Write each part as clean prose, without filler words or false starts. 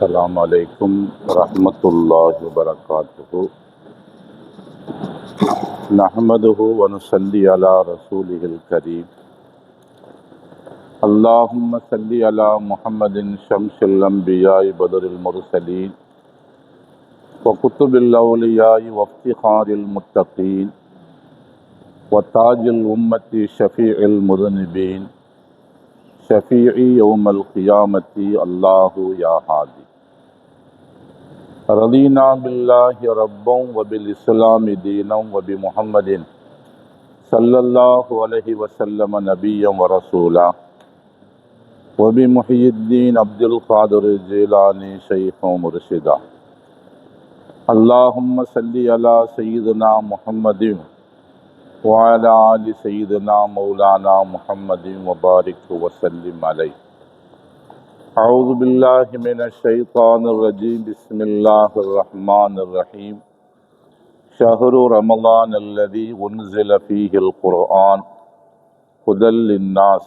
السلام عليكم ورحمة الله وبركاته. نحمده ونصلي على رسوله الكريم. اللهم صل على محمد شمس الأنبياء بدر المرسلين وكتب الأولياء وافتخار المتقين وتاج الأمة شفيع المذنبين شفيع يوم القيامة الله يا هادي. رضينا بالله ربا وبالإسلام دينا وبمحمد صلى الله عليه وسلم نبيا ورسولا وبمحيي الدين عبد القادر الجيلاني شيخا مرشدا. اللهم صل على سيدنا محمد وعلى آل سيدنا مولانا محمد وبارك وسلم عليه. أعوذ بالله من الشيطان الرجيم. بسم الله الرحمن الرحيم. شهر رمضان الذي أنزل فيه القرآن هدى للناس.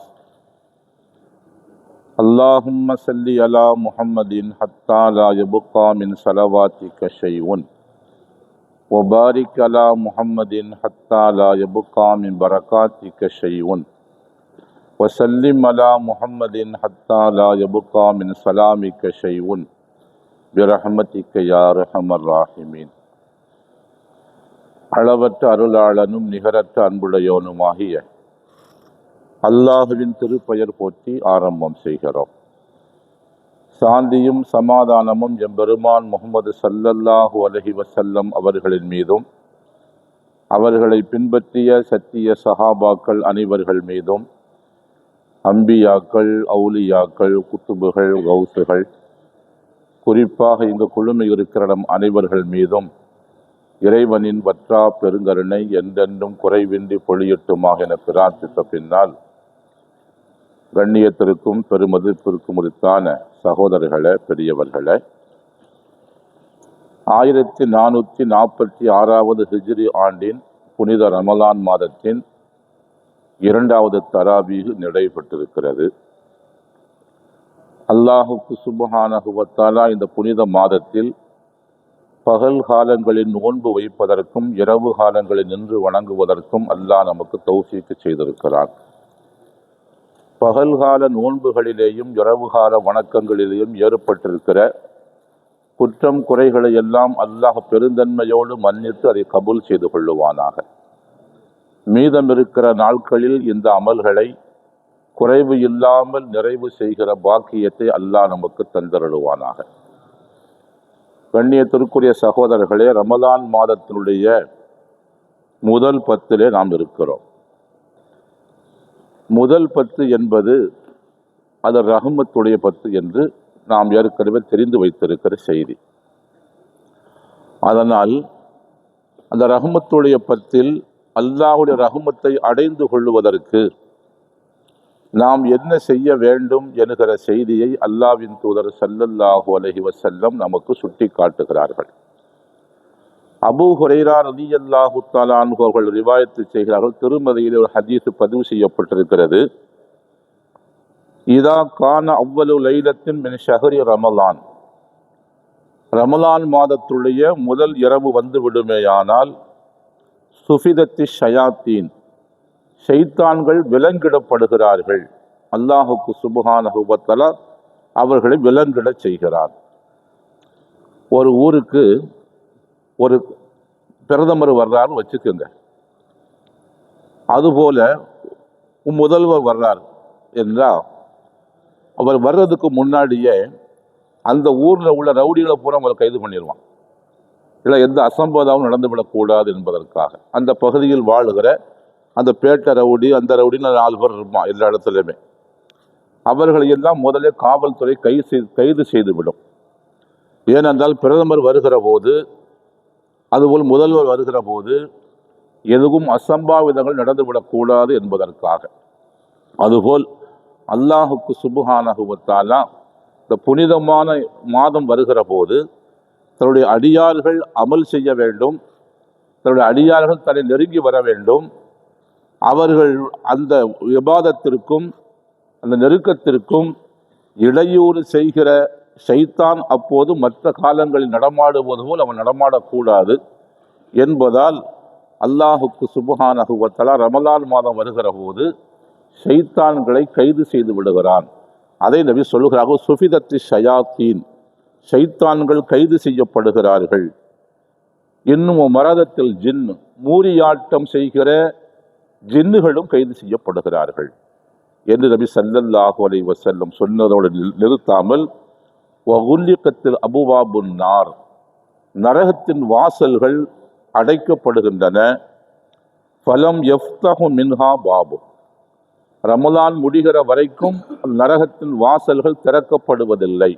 اللهم صل على محمد حتى لا يبقى من صلواتك شيء وبارك على محمد حتى لا يبقى من بركاتك شيء وسلم على محمد حتى لا يبقى من سلامك شيء برحمتك يا أرحم الراحمين. அளவற்ற அருளாளனும் நிகரற்ற அன்புடையோனுமாகிய அல்லாஹுவின் திருப்பெயர் போற்றி ஆரம்பம் செய்கிறோம். சாந்தியும் சமாதானமும் எம்பெருமான் முஹம்மது ஸல்லல்லாஹு அலைஹி வஸல்லம் அவர்களின் மீதும் அவர்களை பின்பற்றிய சத்திய சஹாபாக்கள் அனைவர்கள் மீதும், அம்பியாக்கள், அவுலியாக்கள், குத்துபுகள், கௌசுகள், குறிப்பாக இங்கு குழுமை இருக்கிற நம் அனைவர்கள் மீதும் இறைவனின் வற்றா பெருங்கருணை என்றென்றும் குறைவின்றி பொழியட்டுமாக என பிரார்த்தித்த பின்னால், கண்ணியத்திற்கும் பெருமதிப்பிற்கும் உரித்தான சகோதரர்களே, பெரியவர்களே, 1446 ஹிஜ்ரி ஆண்டின் புனித ரமலான் மாதத்தின் 2வது தராவீஹ் நடைபெற்றிருக்கிறது. அல்லாஹுக்கு சுப்ஹானஹு வ தஆலா இந்த புனித மாதத்தில் பகல் காலங்களில் நோன்பு வைப்பதற்கும் இரவு காலங்களில் நின்று வணங்குவதற்கும் அல்லாஹ் நமக்கு தௌஃபீக் செய்திருக்கிறார். பகல்கால நோன்புகளிலேயும் இரவு கால வணக்கங்களிலேயும் ஏற்பட்டிருக்கிற குற்றம் குறைகளை எல்லாம் அல்லாஹ் பெருந்தன்மையோடு மன்னித்து அதை கபூல் செய்து கொள்ளுவானாக. மீதம் இருக்கிற நாட்களில் இந்த அமல்களை குறைவு இல்லாமல் நிறைவு செய்கிற பாக்கியத்தை அல்லாஹ் நமக்கு தந்தருளுவானாக. கண்ணியத்திற்குரிய சகோதரர்களே, ரமலான் மாதத்தினுடைய முதல் 10 நாம் இருக்கிறோம். முதல் 10 என்பது அது ரஹ்மத்துடைய 10 என்று நாம் ஏற்கனவே தெரிந்து வைத்திருக்கிற செய்தி. அதனால் அந்த ரஹ்மத்துடைய 10 அல்லாஹ்வுடைய ரஹ்மத்தை அடைந்து கொள்வதற்கு நாம் என்ன செய்ய வேண்டும் என்கிற செய்தியை அல்லாஹ்வின் தூதர் ஸல்லல்லாஹு அலைஹி வஸல்லம் நமக்கு சுட்டி காட்டுகிறார்கள். அபூ ஹுரைரா ரலியல்லாஹு தஆலா அன்ஹு அவர்கள் ரிவாயத்து செய்கிறார்கள். திருமதியில் ஒரு ஹதீஸ் பதிவு செய்யப்பட்டிருக்கிறது. இதா கான அவ்வலு லைலத்தின் மின் ஷஹரி ரமலான், ரமலான் மாதத்துடைய முதல் இரவு வந்து விடுமேயானால், சுஃபிதத்தி ஷயாத்தீன், ஷைத்தான்கள் விலங்கிடப்படுகிறார்கள். அல்லாஹுக்கு சுப்ஹானஹு வ தஆலா அவர்களை விலங்கிடச் செய்கிறார். ஒரு ஊருக்கு ஒரு பிரதமர் வர்றாருன்னு வச்சுக்கோங்க. அதுபோல முதல்வர் வர்றார் என்றால், அவர் வர்றதுக்கு முன்னாடியே அந்த ஊரில் உள்ள ரவுடிகளை பூரா அவங்களை கைது பண்ணிடுவான். இல்லை எந்த அசம்பாதமும் நடந்துவிடக்கூடாது என்பதற்காக அந்த பகுதியில் வாழுகிற அந்த பேட்டை ரவுடி, அந்த ரவுடின்னு 4 பேர் இருப்பான் எல்லா இடத்துலையுமே. அவர்களை எல்லாம் முதலே காவல்துறை கைது செய்துவிடும். ஏனென்றால் பிரதமர் வருகிற போது, அதுபோல் முதல்வர் வருகிற போது எதுவும் அசம்பாவிதங்கள் நடந்துவிடக்கூடாது என்பதற்காக. அதுபோல் அல்லாஹுக்கு சுப்ஹானஹு வ தஆலா இந்த புனிதமான மாதம் வருகிற போது தன்னுடைய அடியார்கள் அமல் செய்ய வேண்டும், தன்னுடைய அடியார்கள் தன்னை நெருங்கி வர வேண்டும். அவர்கள் அந்த இபாதத்திற்கும் அந்த நெருக்கத்திற்கும் இடையூறு செய்கிற ஷைத்தான் அப்போது மற்ற காலங்களில் நடமாடுவது போல் அவன் நடமாடக்கூடாது என்பதால் அல்லாஹுக்கு சுப்ஹானஹு வ தஆலா ரமலான் மாதம் வருகிற போது ஷைத்தான்களை கைது செய்து விடுகிறான். அதை நபி சொல்லுகிறார்கள், சுஃபிதத்தி ஷயாத்தீன், ஷைத்தான்கள் கைது செய்யப்படுகிறார்கள். இன்னும் மரதத்தில் ஜின், மூரியாட்டம் செய்கிற ஜின்னுகளும் கைது செய்யப்படுகிறார்கள் என்று நபி ஸல்லல்லாஹு அலைஹி வஸல்லம் சொன்னதோடு நிறுத்தாமல், வகுல்லிகத்தில் அபுவாபுன் நார், நரகத்தின் வாசல்கள் அடைக்கப்படுகின்றன. ஃபலம் யஃப்தஹு மின்ஹா பாபு, ரமலான் முடிகிற வரைக்கும் நரகத்தின் வாசல்கள் திறக்கப்படுவதில்லை.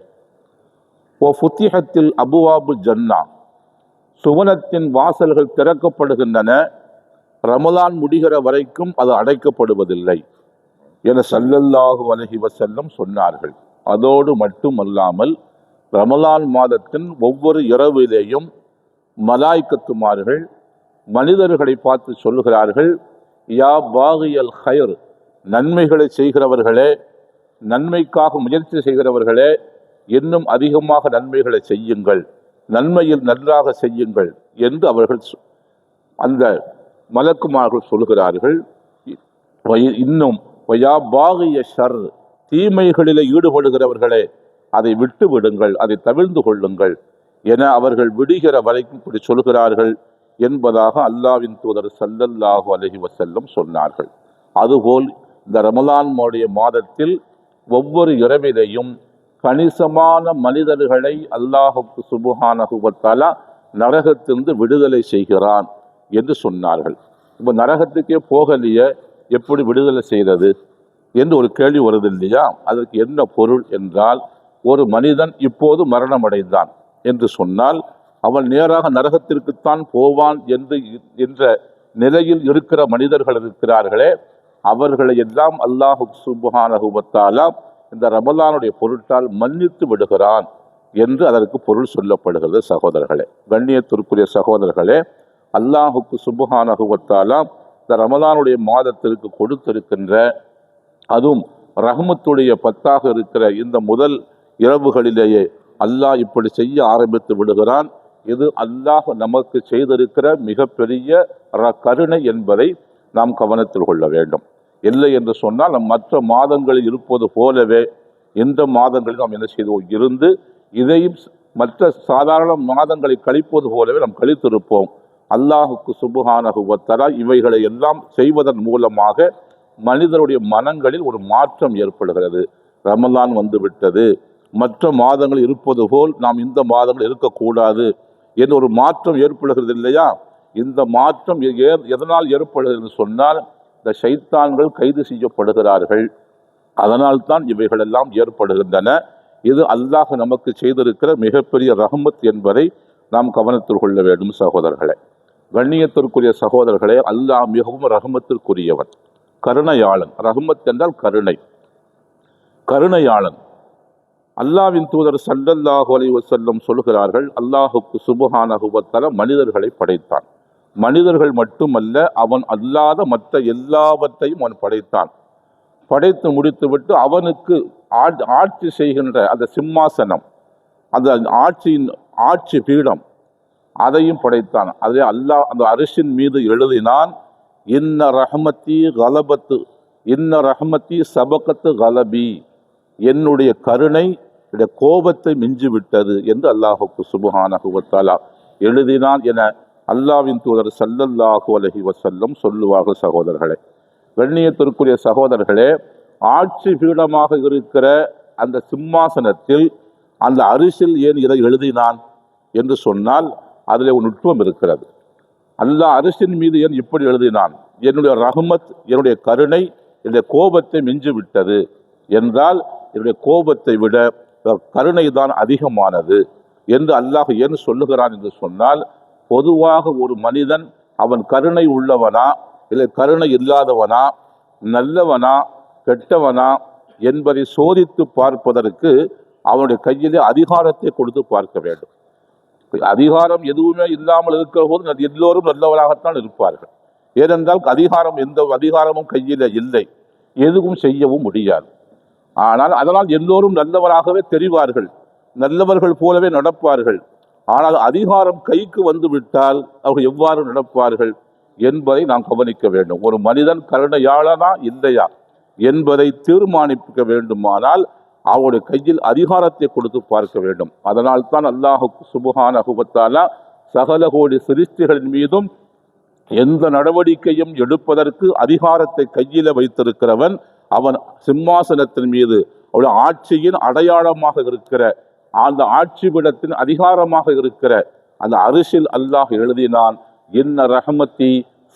ஓ ஃபுத்திஹத்தில் அபுவாபு ஜன்னா, சுவனத்தின் வாசல்கள் திறக்கப்படுகின்றன, ரமலான் முடிகிற வரைக்கும் அது அடைக்கப்படுவதில்லை என ஸல்லல்லாஹு அலைஹி வஸல்லம் சொன்னார்கள். அதோடு மட்டுமல்லாமல் ரமலான் மாதத்தின் ஒவ்வொரு இரவிலேயும் மலாய்க்கத்துமார்கள் மனிதர்களை பார்த்து சொல்லுகிறார்கள், யா பாகியல் ஹைர், நன்மைகளை செய்கிறவர்களே, நன்மைக்காக முயற்சி செய்கிறவர்களே, இன்னும் அதிகமாக நன்மைகளை செய்யுங்கள், நன்மையில் நன்றாக செய்யுங்கள் என்று அவர்கள் அந்த மலக்குமார்கள் சொல்கிறார்கள். இன்னும் வயா பாகிய ஷர், தீமைகளிலே ஈடுபடுகிறவர்களே அதை விட்டு விடுங்கள், அதை தவிர்ந்து கொள்ளுங்கள் என அவர்கள் விடுகிற வரைக்கும் இப்படி சொல்கிறார்கள் என்பதாக அல்லாஹ்வின் தூதர் ஸல்லல்லாஹு அலைஹி வஸல்லம் சொன்னார்கள். அதுபோல் இந்த ரமலான் மாதத்தில் ஒவ்வொரு இரவிலையும் கணிசமான மனிதர்களை அல்லாஹுக்கு சுப்ஹானஹு வ தஆலா நரகத்திலிருந்து விடுதலை செய்கிறான் என்று சொன்னார்கள். இப்போ நரகத்துக்கே போகலையே, எப்படி விடுதலை செய்கிறது என்று ஒரு கேள்வி வருது இல்லையா? அதற்கு என்ன பொருள் என்றால், ஒரு மனிதன் இப்போது மரணம் அடைந்தான் என்று சொன்னால் அவன் நேராக நரகத்திற்குத்தான் போவான் என்ற நிலையில் இருக்கிற மனிதர்கள் இருக்கிறார்களே, அவர்களை எல்லாம் அல்லாஹ் சுப்ஹானஹு வ தஆலா இந்த ரமலானுடைய பொருட்டால் மன்னித்து விடுகிறான் என்று அதற்கு பொருள் சொல்லப்படுகிறது. சகோதரர்களே, கண்ணியத்திற்குரிய சகோதரர்களே, அல்லாஹுக்கு சுப்ஹானஹு வ தஆலா இந்த ரமலானுடைய மாதத்திற்கு கொடுத்திருக்கின்ற, அதுவும் ரஹ்மத்துடைய 10ஆக இருக்கிற இந்த முதல் இரவுகளிலேயே அல்லாஹ் இப்படி செய்ய ஆரம்பித்து விடுகிறான். இது அல்லாஹ் நமக்கு செய்திருக்கிற மிகப்பெரிய கருணை என்பதை நாம் கவனத்தில் கொள்ள வேண்டும். இல்லை என்று சொன்னால் நம் மற்ற மாதங்களில் இருப்பது போலவே இந்த மாதங்களில் நாம் என்ன செய்தோம் இருந்து இதையும் மற்ற சாதாரண மாதங்களை கழிப்பது போலவே நாம் கழித்திருப்போம். அல்லாஹுக்கு சுப்ஹானஹு வ தஆலா இவைகளை எல்லாம் செய்வதன் மூலமாக மனிதருடைய மனங்களில் ஒரு மாற்றம் ஏற்படுகிறது. ரமலான் வந்து விட்டது, மற்ற மாதங்கள் இருப்பது போல் நாம் இந்த மாதங்கள் இருக்கக்கூடாது என்று ஒரு மாற்றம் ஏற்படுகிறது இல்லையா? இந்த மாற்றம் எதனால் ஏற்படுகிறது சொன்னால், இந்த ஷைத்தான்கள் கைது செய்யப்படுகிறார்கள், அதனால் தான் இவைகளெல்லாம் ஏற்படுகின்றன. இது அல்லாஹ் நமக்கு செய்திருக்கிற மிகப்பெரிய ரஹ்மத் என்பதை நாம் கவனத்தில் கொள்ள வேண்டும். சகோதரர்களே, கண்ணியத்திற்குரிய சகோதரர்களே, அல்லாஹ் மிகவும் ரஹ்மத்திற்குரியவன், கருணையாளன். ரஹ்மத் என்றால் கருணை, கருணையாளன். அல்லாஹ்வின் தூதர் ஸல்லல்லாஹு அலைஹி வஸல்லம் சொல்கிறார்கள், அல்லாஹுக்கு சுப்ஹானஹு வ தஆலா மனிதர்களை படைத்தான். மனிதர்கள் மட்டுமல்ல, அவன் அல்லாத மற்ற எல்லாவற்றையும் அவன் படைத்தான். படைத்து முடித்துவிட்டு அவனுக்கு ஆட்சி செய்கின்ற அந்த சிம்மாசனம், அந்த ஆட்சி பீடம், அதையும் படைத்தான். அதை அல்லாஹ் அந்த அரிசின் மீது எழுதினான், இன்ன ரஹ்மத்தி கலபத்து, இன்ன ரஹ்மத்தி சபகத்து கலபி, என்னுடைய கருணை கோபத்தை மிஞ்சிவிட்டது என்று அல்லாஹுக்கு சுப்ஹானஹு வ தஆலா எழுதினான் என அல்லாஹ்வின் தூதர் ஸல்லல்லாஹு அலைஹி வஸல்லம் சொல்லுவார்கள். சகோதரர்களே, கண்ணியத்திற்குரிய சகோதரர்களே, ஆட்சி பீடமாக இருக்கிற அந்த சிம்மாசனத்தில் அந்த அரிசில் ஏன் இதை எழுதினான் என்று சொன்னால் அதில் ஒரு நுட்பம் இருக்கிறது. அல்லாஹ் அரிசின் மீது ஏன் இப்படி எழுதினான்? என்னுடைய ரஹ்மத், என்னுடைய கருணை என்னுடைய கோபத்தை மிஞ்சி விட்டது என்றால் என்னுடைய கோபத்தை விட கருணை தான் அதிகமானது என்று அல்லாஹ் ஏன் சொல்லுகிறான் என்று சொன்னால், பொதுவாக ஒரு மனிதன் அவன் கருணை உள்ளவனா இல்லை கருணை இல்லாதவனா, நல்லவனா கெட்டவனா என்பதை சோதித்து பார்ப்பதற்கு அவனுடைய கையிலே அதிகாரத்தை கொடுத்து பார்க்க வேண்டும். அதிகாரம் எதுவுமே இல்லாமல் இருக்கிற போது எல்லோரும் நல்லவராகத்தான் இருப்பார்கள். ஏனென்றால் எந்த அதிகாரமும் கையில் இல்லை, எதுவும் செய்யவும் முடியாது. ஆனால் அதனால் எல்லோரும் நல்லவராகவே தெரிவார்கள், நல்லவர்கள் போலவே நடப்பார்கள். ஆனால் அதிகாரம் கைக்கு வந்து விட்டால் அவர்கள் எவ்வாறு நடப்பார்கள் என்பதை நாம் கவனிக்க வேண்டும். ஒரு மனிதன் கருணையாளனா இல்லையா என்பதை தீர்மானிக்க வேண்டுமானால் அவருடைய கையில் அதிகாரத்தை கொடுத்து பார்க்க வேண்டும். அதனால் தான் அல்லாஹ் சுப்ஹானஹு வ தஆலா சகல கோடி சிருஷ்டிகளின் மீதும் எந்த நடவடிக்கையும் எடுப்பதற்கு அதிகாரத்தை கையில வைத்திருக்கிறவன் அவன் சிம்மாசனத்தின் மீது அவருடைய ஆட்சியின் அடையாளமாக இருக்கிற அந்த ஆட்சி விடத்தின் அதிகாரமாக இருக்கிற அந்த அரிசில் அல்லாஹ் எழுதினான், இன்ன ரஹமத்தி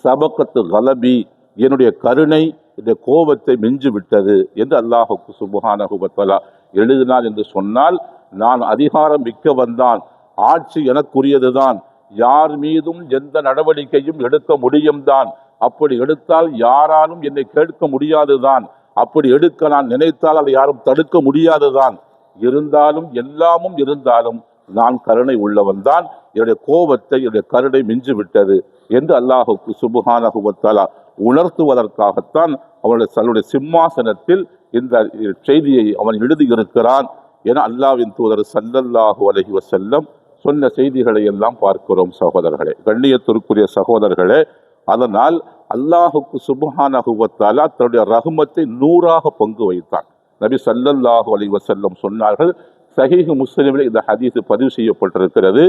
சபகத்து கலபி, என்னுடைய கருணை இந்த கோபத்தை மிஞ்சி விட்டது என்று அல்லாஹ் சுப்ஹானஹு வ தஆலா எழுதினான் என்று சொன்னால், நான் அதிகாரம் மிக்க வந்தான், ஆட்சி எனக்குரியதுதான், யார் மீதும் எந்த நடவடிக்கையும் எடுக்க முடியும் தான், அப்படி எடுத்தால் யாராலும் என்னை கேட்க முடியாதுதான், அப்படி எடுக்க நான் நினைத்தால் அதை யாரும் தடுக்க முடியாதுதான், இருந்தாலும் எல்லாமும் இருந்தாலும் நான் கருணை உள்ளவன் தான், என்னுடைய கோபத்தை என்னுடைய கருணை மிஞ்சி விட்டது என்று அல்லாஹ் சுப்ஹானஹு வ தஆலா உணர்த்துவதற்காகத்தான் அவனுடைய சிம்மாசனத்தில் இந்த செய்தியை அவன் எழுதியிருக்கிறான் என அல்லாஹ்வின் தூதர் ஸல்லல்லாஹு அலைஹி வஸல்லம் சொன்ன செய்திகளை எல்லாம் பார்க்கிறோம். சகோதரர்களே, கண்ணியத்திற்குரிய சகோதரர்களே, அதனால் அல்லாஹுக்கு சுப்ஹானஹு வ தஆலா தன்னுடைய ரஹ்மத்தை 100ஆக பங்கு வைத்தான். நபி ஸல்லல்லாஹு அலைஹி வஸல்லம் சொன்னார்கள், சஹீஹ் முஸ்லிமில் இந்த ஹதீஸ் பதிவு செய்யப்பட்டிருக்கிறது,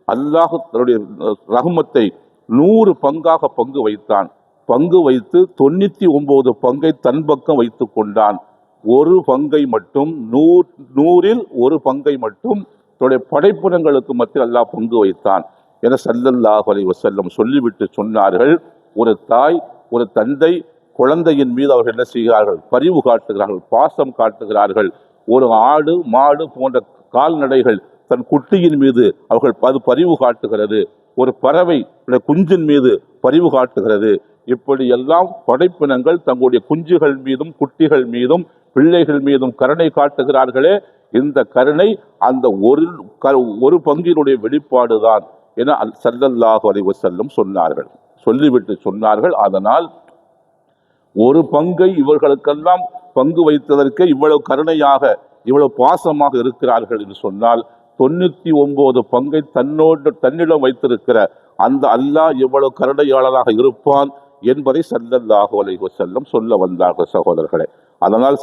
அல்லாஹ் தன்னுடைய ரஹ்மத்தை 100 பங்காக பங்கு வைத்தான். பங்கு வைத்து 99 பங்கை தன் பக்கம் வைத்து கொண்டான். ஒரு பங்கை மட்டும் 100ல் ஒரு பங்கை மட்டும் தன்னுடைய படைப்புணங்களுக்கு மத்தியில் அல்லாஹ் பங்கு வைத்தான் என ஸல்லல்லாஹு அலைஹி வஸல்லம் சொல்லிவிட்டு சொன்னார்கள், ஒரு தாய் ஒரு தந்தை குழந்தையின் மீது அவர்கள் என்ன செய்கிறார்கள்? பரிவு காட்டுகிறார்கள், பாசம் காட்டுகிறார்கள். ஒரு ஆடு மாடு போன்ற கால்நடைகள் தன் குட்டியின் மீது அவர்கள் அது பரிவு காட்டுகிறது. ஒரு பறவை குஞ்சின் மீது பரிவு காட்டுகிறது. இப்படி எல்லாம் படைப்பினங்கள் தங்களுடைய குஞ்சுகள் மீதும் குட்டிகள் மீதும் பிள்ளைகள் மீதும் கருணை காட்டுகிறார்களே, இந்த கருணை அந்த ஒரு பங்கினுடைய வெளிப்பாடுதான் என ஸல்லல்லாஹு அலைஹி வஸல்லம் சொன்னார்கள். சொல்லிவிட்டு சொன்னார்கள், அதனால் ஒரு பங்கை இவர்களுக்கெல்லாம் பங்கு வைத்ததற்கு இவ்வளவு கருணையாக இவ்வளவு பாசமாக இருக்கிறார்கள் என்று சொன்னால், 99 பங்கை தன்னிடம் வைத்திருக்கிற அந்த அல்லாஹ் எவ்வளவு கருணையாளராக இருப்பான் என்பதை ஸல்லல்லாஹு அலைஹி வஸல்லம் சொல்ல வந்தார்கள். சகோதரர்களே, அதனால்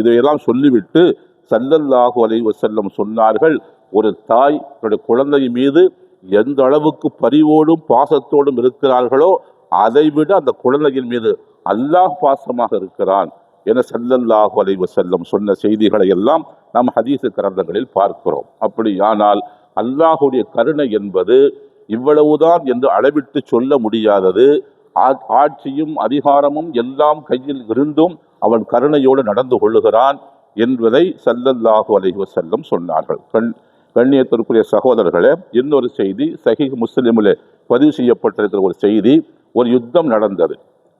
இதையெல்லாம் சொல்லிவிட்டு ஸல்லல்லாஹு அலைஹி வஸல்லம் சொன்னார்கள், ஒரு தாய் தன்னுடைய குழந்தை மீது எந்த அளவுக்கு பரிவோடும் பாசத்தோடும் இருக்கிறார்களோ அதைவிட அந்த குழந்தையின் மீது அல்லாஹ் பாசமாக இருக்கிறான் என ஸல்லல்லாஹு அலைஹி வஸல்லம் சொன்ன செய்திகளை எல்லாம் நாம் ஹதீஸ் கிரந்தங்களில் பார்க்கிறோம். அப்படியானால் அல்லாஹுடைய கருணை என்பது இவ்வளவுதான் என்று அளவிட்டு சொல்ல முடியாதது. ஆட்சியும் அதிகாரமும் எல்லாம் கையில் இருந்தும் அவன் கருணையோடு நடந்து கொள்ளுகிறான் என்பதை ஸல்லல்லாஹு அலைஹி வஸல்லம் சொன்னார்கள். கண்ணியத்திற்குரிய சகோதரர்களே, இன்னொரு செய்தி சஹீஹ் முஸ்லிமிலே பதிவு செய்யப்பட்டிருக்கிற ஒரு செய்தி. ஒரு யுத்தம் நடந்தது.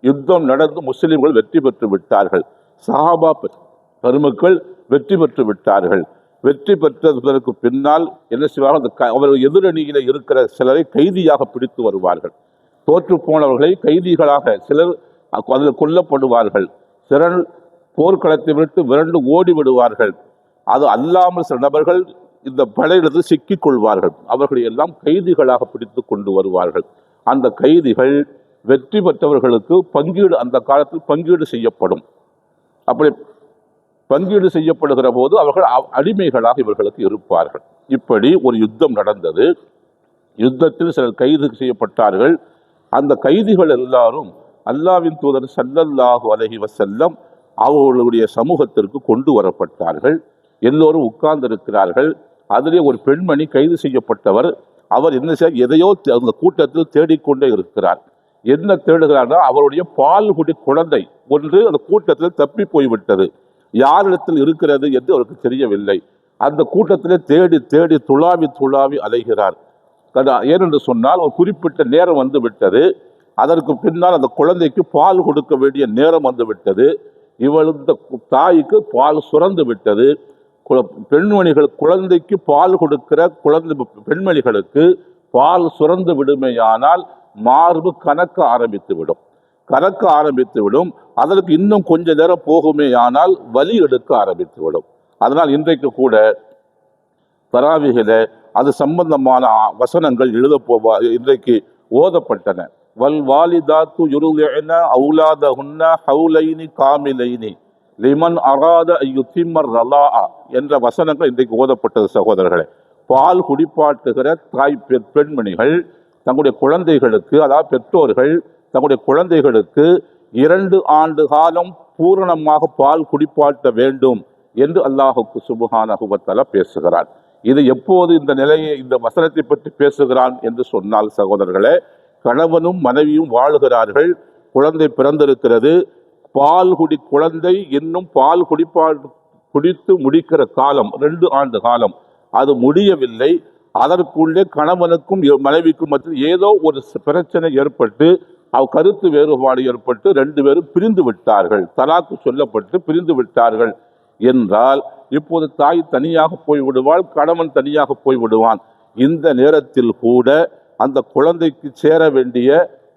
யுத்தம் நடந்து முஸ்லிம்கள் வெற்றி பெற்று விட்டார்கள். சஹாபா பெருமக்கள் வெற்றி பெற்று விட்டார்கள். வெற்றி பெற்றதற்கு பின்னால் என்ன செய்வார்கள்? அவர்கள் எதிரணியில இருக்கிற சிலரை கைதியாக பிடித்து வருவார்கள். தோற்று போனவர்களை கைதிகளாக சிலர் அதில் கொல்லப்படுவார்கள். சிலர் போர்க்களத்தை விட்டு விரண்டு ஓடி விடுவார்கள். அது அல்லாமல் சில நபர்கள் இந்த படையிலிருந்து சிக்கிக் கொள்வார்கள். அவர்களை எல்லாம் கைதிகளாக பிடித்து கொண்டு வருவார்கள். அந்த கைதிகள் வெற்றி பெற்றவர்களுக்கு பங்கீடு, அந்த காலத்தில் பங்கீடு செய்யப்படும். அப்படி பங்கீடு செய்யப்படுகிற போது அவர்கள் அடிமைகளாக இவர்களுக்கு இருப்பார்கள். இப்படி ஒரு யுத்தம் நடந்தது. யுத்தத்தில் சிலர் கைது செய்யப்பட்டார்கள். அந்த கைதிகள் எல்லாரும் அல்லாஹ்வின் தூதர் ஸல்லல்லாஹு அலைஹி வஸல்லம் அவர்களுடைய சமூகத்திற்கு கொண்டு வரப்பட்டார்கள். எல்லோரும் உட்கார்ந்திருக்கிறார்கள். அதிலே ஒரு பெண்மணி கைது செய்யப்பட்டவர். அவர் என்ன செய்ய எதையோ அந்த கூட்டத்தில் தேடிக்கொண்டே இருக்கிறார். என்ன தேடுகிறார்னா, அவருடைய பால்குடி குழந்தை ஒன்று அந்த கூட்டத்தில் தப்பி போய்விட்டது. யாரிடத்தில் இருக்கிறது என்று அவருக்கு தெரியவில்லை. அந்த கூட்டத்திலே தேடி தேடி துளாவி துளாவி அலைகிறார். ஏனென்று சொன்னால் ஒரு குறிப்பிட்ட நேரம் வந்து விட்டது. அதற்கு பின்னால் அந்த குழந்தைக்கு பால் கொடுக்க வேண்டிய நேரம் வந்து விட்டது. இந்த தாய்க்கு பால் சுரந்து விட்டது. பெண்மணிகள் குழந்தைக்கு பால் கொடுக்கிற குழந்தை பெண்மணிகளுக்கு பால் சுரந்து விடுமையானால் மார்பு கணக்க ஆரம்பித்து விடும். அதற்கு இன்னும் கொஞ்ச நேரம் போகுமே ஆனால் வலி எடுக்க ஆரம்பித்து விடும். அதனால் இன்றைக்கு கூட தராவிகில அது சம்பந்தமான வசனங்கள் இன்றைக்கு ஓதப்பட்டன. வல் வாலிதாத்து யுர்திஅன அவுலாதஹுன்ன ஹவுலைனி காமிலைனி லிமன் அராத யுத்திம்மர் ரலாஅ என்ற வசனங்கள் இன்றைக்கு ஓதப்பட்டது. சகோதரர்களே, பால் குடிப்பாட்டுகிற தாய் பெண்மணிகள் தங்களுடைய குழந்தைகளுக்கு, அதாவது பெற்றோர்கள் தங்களுடைய குழந்தைகளுக்கு 2 ஆண்டு காலம் பூரணமாக பால் குடிப்பாட்ட வேண்டும் என்று அல்லாஹுக்கு சுப்ஹானஹு வ தஆலா பேசுகிறார். இது எப்போது இந்த நிலையை, இந்த வசனத்தை பற்றி பேசுகிறான் என்று சொன்னால் சகோதரர்களே, கணவனும் மனைவியும் வாழுகிறார்கள், குழந்தை பிறந்திருக்கிறது. குழந்தை இன்னும் பால் குடித்து முடிக்கிற காலம் 2 ஆண்டு காலம், அது முடியவில்லை. அதற்குள்ளே கணவனுக்கும் மனைவிக்கும் மத்தியில் ஏதோ ஒரு பிரச்சனை ஏற்பட்டு, கருத்து வேறுபாடு ஏற்பட்டு 2 பேரும் பிரிந்து விட்டார்கள், தலாக்கு சொல்லப்பட்டு பிரிந்து விட்டார்கள் என்றால் இப்போது தாய் தனியாக போய்விடுவாள், கணவன் தனியாக போய்விடுவான். இந்த நேரத்தில் கூட அந்த குழந்தைக்கு சேர வேண்டிய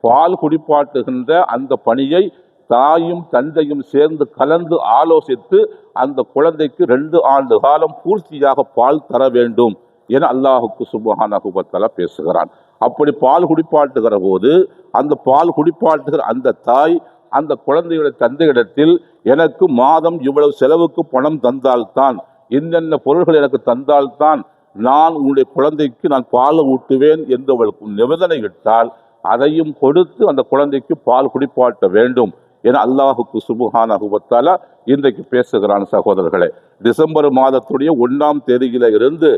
பால் குடிப்பாட்டுகின்ற அந்த பணியை தாயும் தந்தையும் சேர்ந்து கலந்து ஆலோசித்து அந்த குழந்தைக்கு 2 ஆண்டு காலம் பூர்த்தியாக பால் தர வேண்டும் என அல்லாஹுக்கு சுப்ஹானஹு வ தஆலா பேசுகிறான். அப்படி பால் குடிப்பாட்டுகிற போது அந்த பால் குடிப்பாட்டுகிற அந்த தாய் அந்த குழந்தையுடைய தந்தையிடத்தில், எனக்கு மாதம் இவ்வளவு செலவுக்கு பணம் தந்தால்தான், என்னென்ன பொருள்கள் எனக்கு தந்தால்தான் நான் உன்னுடைய குழந்தைக்கு நான் பால் ஊட்டுவேன் என்று அவளுக்கு நிபந்தனை இட்டால் அதையும் கொடுத்து அந்த குழந்தைக்கு பால் குடிப்பாட்ட வேண்டும் என அல்லாஹுக்கு சுப்ஹானஹு வ தஆலா இன்றைக்கு பேசுகிறான். சகோதரர்களே, டிசம்பர் மாதத்துடைய 1ஆம் தேதியில இருந்து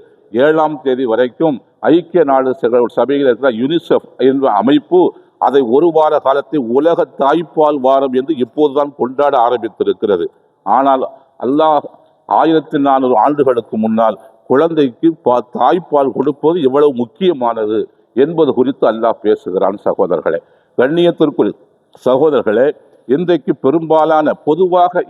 7ஆம் தேதி வரைக்கும் ஐக்கிய நாடு சபையில் இருக்கிற யுனிசெஃப் என்ற அமைப்பு அதை 1 வார காலத்தை உலக தாய்ப்பால் வாரம் என்று இப்போதுதான் கொண்டாட ஆரம்பித்திருக்கிறது. ஆனால் அல்லாஹ் 1400 ஆண்டுகளுக்கு முன்னால் குழந்தைக்கு தாய்ப்பால் கொடுப்பது எவ்வளவு முக்கியமானது என்பது குறித்து அல்லாஹ் பேசுகிறான். சகோதரர்களே, கண்ணியத்திற்குள் சகோதரர்களே, இன்றைக்கு பெரும்பாலான பொதுவாக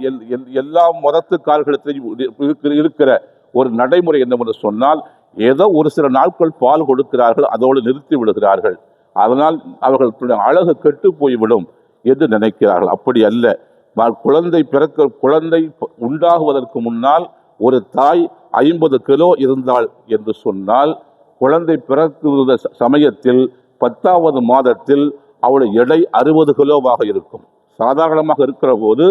எல்லா மதத்துக்காரர்களுக்கும் இருக்கிற ஒரு நடைமுறை என்னவென்று சொன்னால், ஏதோ ஒரு சில நாட்கள் பால் கொடுக்கிறார்கள், அதோடு நிறுத்தி விடுகிறார்கள். அதனால் அவர்களுடைய அழகு கெட்டு போய்விடும் என்று நினைக்கிறார்கள். அப்படி அல்ல. குழந்தை உண்டாகுவதற்கு முன்னால் ஒரு தாய் 50 கிலோ இருந்தாள் என்று சொன்னால், குழந்தை பிறக்குகிற சமயத்தில் 10ஆவது மாதத்தில் அவளுடைய எடை 60 கிலோவாக இருக்கும். சாதாரணமாக இருக்கிற போது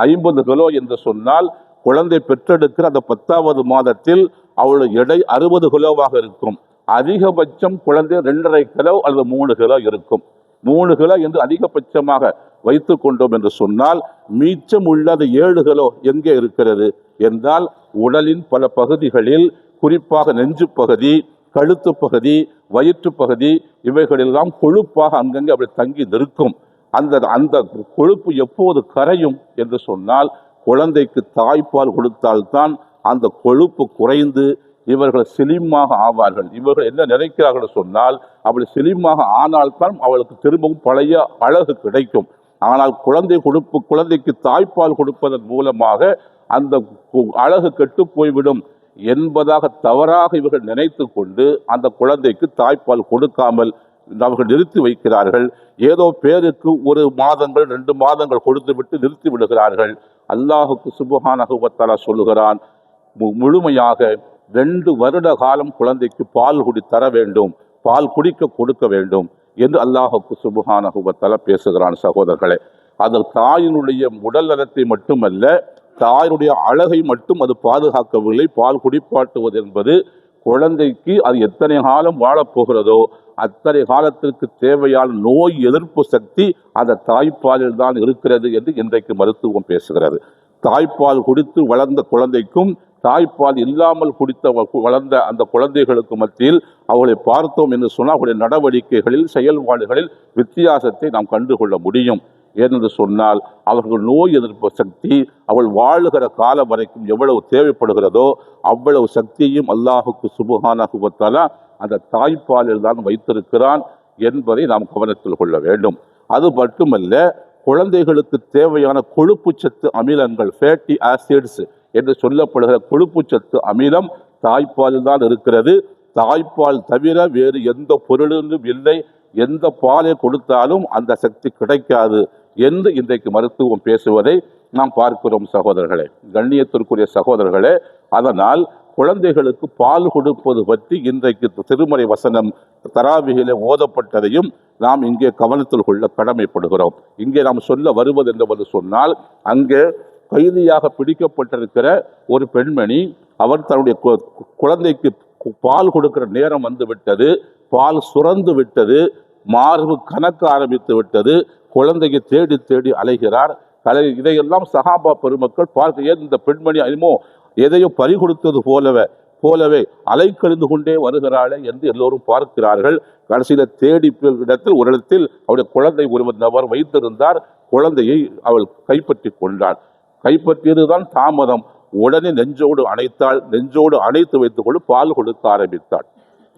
50 கிலோ என்று சொன்னால், குழந்தை பெற்றெடுக்கிற அந்த 10ஆவது மாதத்தில் அவளுடைய எடை 60 கிலோவாக இருக்கும். அதிகபட்சம் குழந்தை 2.5 கிலோ அல்லது 3 கிலோ இருக்கும். 3 கிலோ என்று அதிகபட்சமாக வைத்து கொண்டோம் என்று சொன்னால், மீச்சம் உள்ளது 7 கிலோ எங்கே இருக்கிறது என்றால், உடலின் பல பகுதிகளில், குறிப்பாக நெஞ்சு பகுதி, கழுத்து பகுதி, வயிற்று பகுதி, இவைகளெல்லாம் கொழுப்பாக அங்கங்கே அப்படி தங்கி நிற்கும். அந்த கொழுப்பு எப்போது கரையும் என்று சொன்னால், குழந்தைக்கு தாய்ப்பால் கொடுத்தால்தான் அந்த கொழுப்பு குறைந்து இவர்கள் ஸ்லிம்மாக ஆவார்கள். இவர்கள் என்ன நினைக்கிறார்கள் சொன்னால், அப்படி ஸ்லிம்மாக ஆனால்தான் அவளுக்கு திரும்பவும் பழைய அழகு கிடைக்கும். ஆனால் குழந்தைக்கு தாய்ப்பால் கொடுப்பதன் மூலமாக அந்த அழகு கெட்டு போய்விடும் என்பதாக தவறாக இவர்கள் நினைத்து கொண்டு அந்த குழந்தைக்கு தாய்ப்பால் கொடுக்காமல் அவர்கள் நிறுத்தி வைக்கிறார்கள். ஏதோ பேருக்கு 1 மாதங்கள் 2 மாதங்கள் கொடுத்து விட்டு நிறுத்தி விடுகிறார்கள். அல்லாஹுக்கு சுப்ஹானஹு வ தஆலா சொல்லுகிறான், முழுமையாக 2 வருட காலம் குழந்தைக்கு பால் தர வேண்டும், பால் கொடுக்க வேண்டும் என்று அல்லாஹுக்கு சுப்ஹானஹு வ தஆலா பேசுகிறான். சகோதரர்களே, அது தாயினுடைய உடல் நலத்தை மட்டுமல்ல, தாயினுடைய அழகை மட்டும் அது பாதுகாக்கவில்லை. பால் குடிப்பாட்டுவது என்பது குழந்தைக்கு அது எத்தனை காலம் வாழப்போகிறதோ அத்தனை காலத்திற்கு தேவையான நோய் எதிர்ப்பு சக்தி அந்த தாய்ப்பாலில் தான் இருக்கிறது என்று இன்றைக்கு மருத்துவம் பேசுகிறது. தாய்ப்பால் குடித்து வளர்ந்த குழந்தைக்கும் தாய்ப்பால் இல்லாமல் வளர்ந்த அந்த குழந்தைகளுக்கு மத்தியில் அவர்களை பார்த்தோம் என்று சொன்னால் அவருடைய நடவடிக்கைகளில் செயல்பாடுகளில் வித்தியாசத்தை நாம் கண்டுகொள்ள முடியும். ஏனென்று சொன்னால் அவர்கள் நோய் எதிர்ப்பு சக்தி அவள் வாழுகிற காலம் வரைக்கும் எவ்வளவு தேவைப்படுகிறதோ அவ்வளவு சக்தியையும் அல்லாஹுக்கு சுப்ஹானஹு வ தஆலா அந்த தாய்ப்பாலில் தான் வைத்திருக்கிறான் என்பதை நாம் கவனத்தில் கொள்ள வேண்டும். அது மட்டுமல்ல, குழந்தைகளுக்கு தேவையான கொழுப்பு சத்து அமிலங்கள், ஃபேட்டி ஆசிட்ஸ் என்று சொல்லப்படுகிற கொழுப்பு சத்து அமிலம் தாய்ப்பாலில் தான் இருக்கிறது. தாய்ப்பால் தவிர வேறு எந்த பொருளும் இல்லை. எந்த பாலை கொடுத்தாலும் அந்த சக்தி கிடைக்காது என்று இன்றைக்கு மருத்துவம் பேசுவதை நாம் பார்க்கிறோம் சகோதரர்களே, கண்ணியத்திற்குரிய சகோதரர்களே. அதனால் குழந்தைகளுக்கு பால் கொடுப்பது பற்றி இன்றைக்கு திருமறை வசனம் தராவிகிலே ஓதப்பட்டதையும் நாம் இங்கே கவனத்தில் கொள்ள கடமைப்படுகிறோம். இங்கே நாம் சொல்ல வருவது என்று சொன்னால், அங்கே கைதியாக பிடிக்கப்பட்டிருக்கிற ஒரு பெண்மணி, அவர் தன்னுடைய குழந்தைக்கு பால் கொடுக்கிற நேரம் வந்து விட்டது, பால் சுரந்து விட்டது, மார்பு கணக்க ஆரம்பித்து விட்டது, குழந்தையை தேடி தேடி அலைகிறார். இதையெல்லாம் சஹாபா பெருமக்கள் பார்க்க, ஏன் இந்த பெண்மணி அறிமோ எதையோ பறி கொடுத்தது போலவே அலைக்கழிந்து கொண்டே வருகிறாளே என்று எல்லோரும் பார்க்கிறார்கள். கடைசியில தேடி இடத்தில் ஒரு இடத்தில் அவருடைய குழந்தை ஒருவர் நபர் வைத்திருந்தார். குழந்தையை அவள் கைப்பற்றி கொண்டாள். கைப்பற்றியதுதான் தாமதம். உடனே நெஞ்சோடு அணைத்து வைத்துக் கொண்டு பால் கொடுக்க ஆரம்பித்தாள்.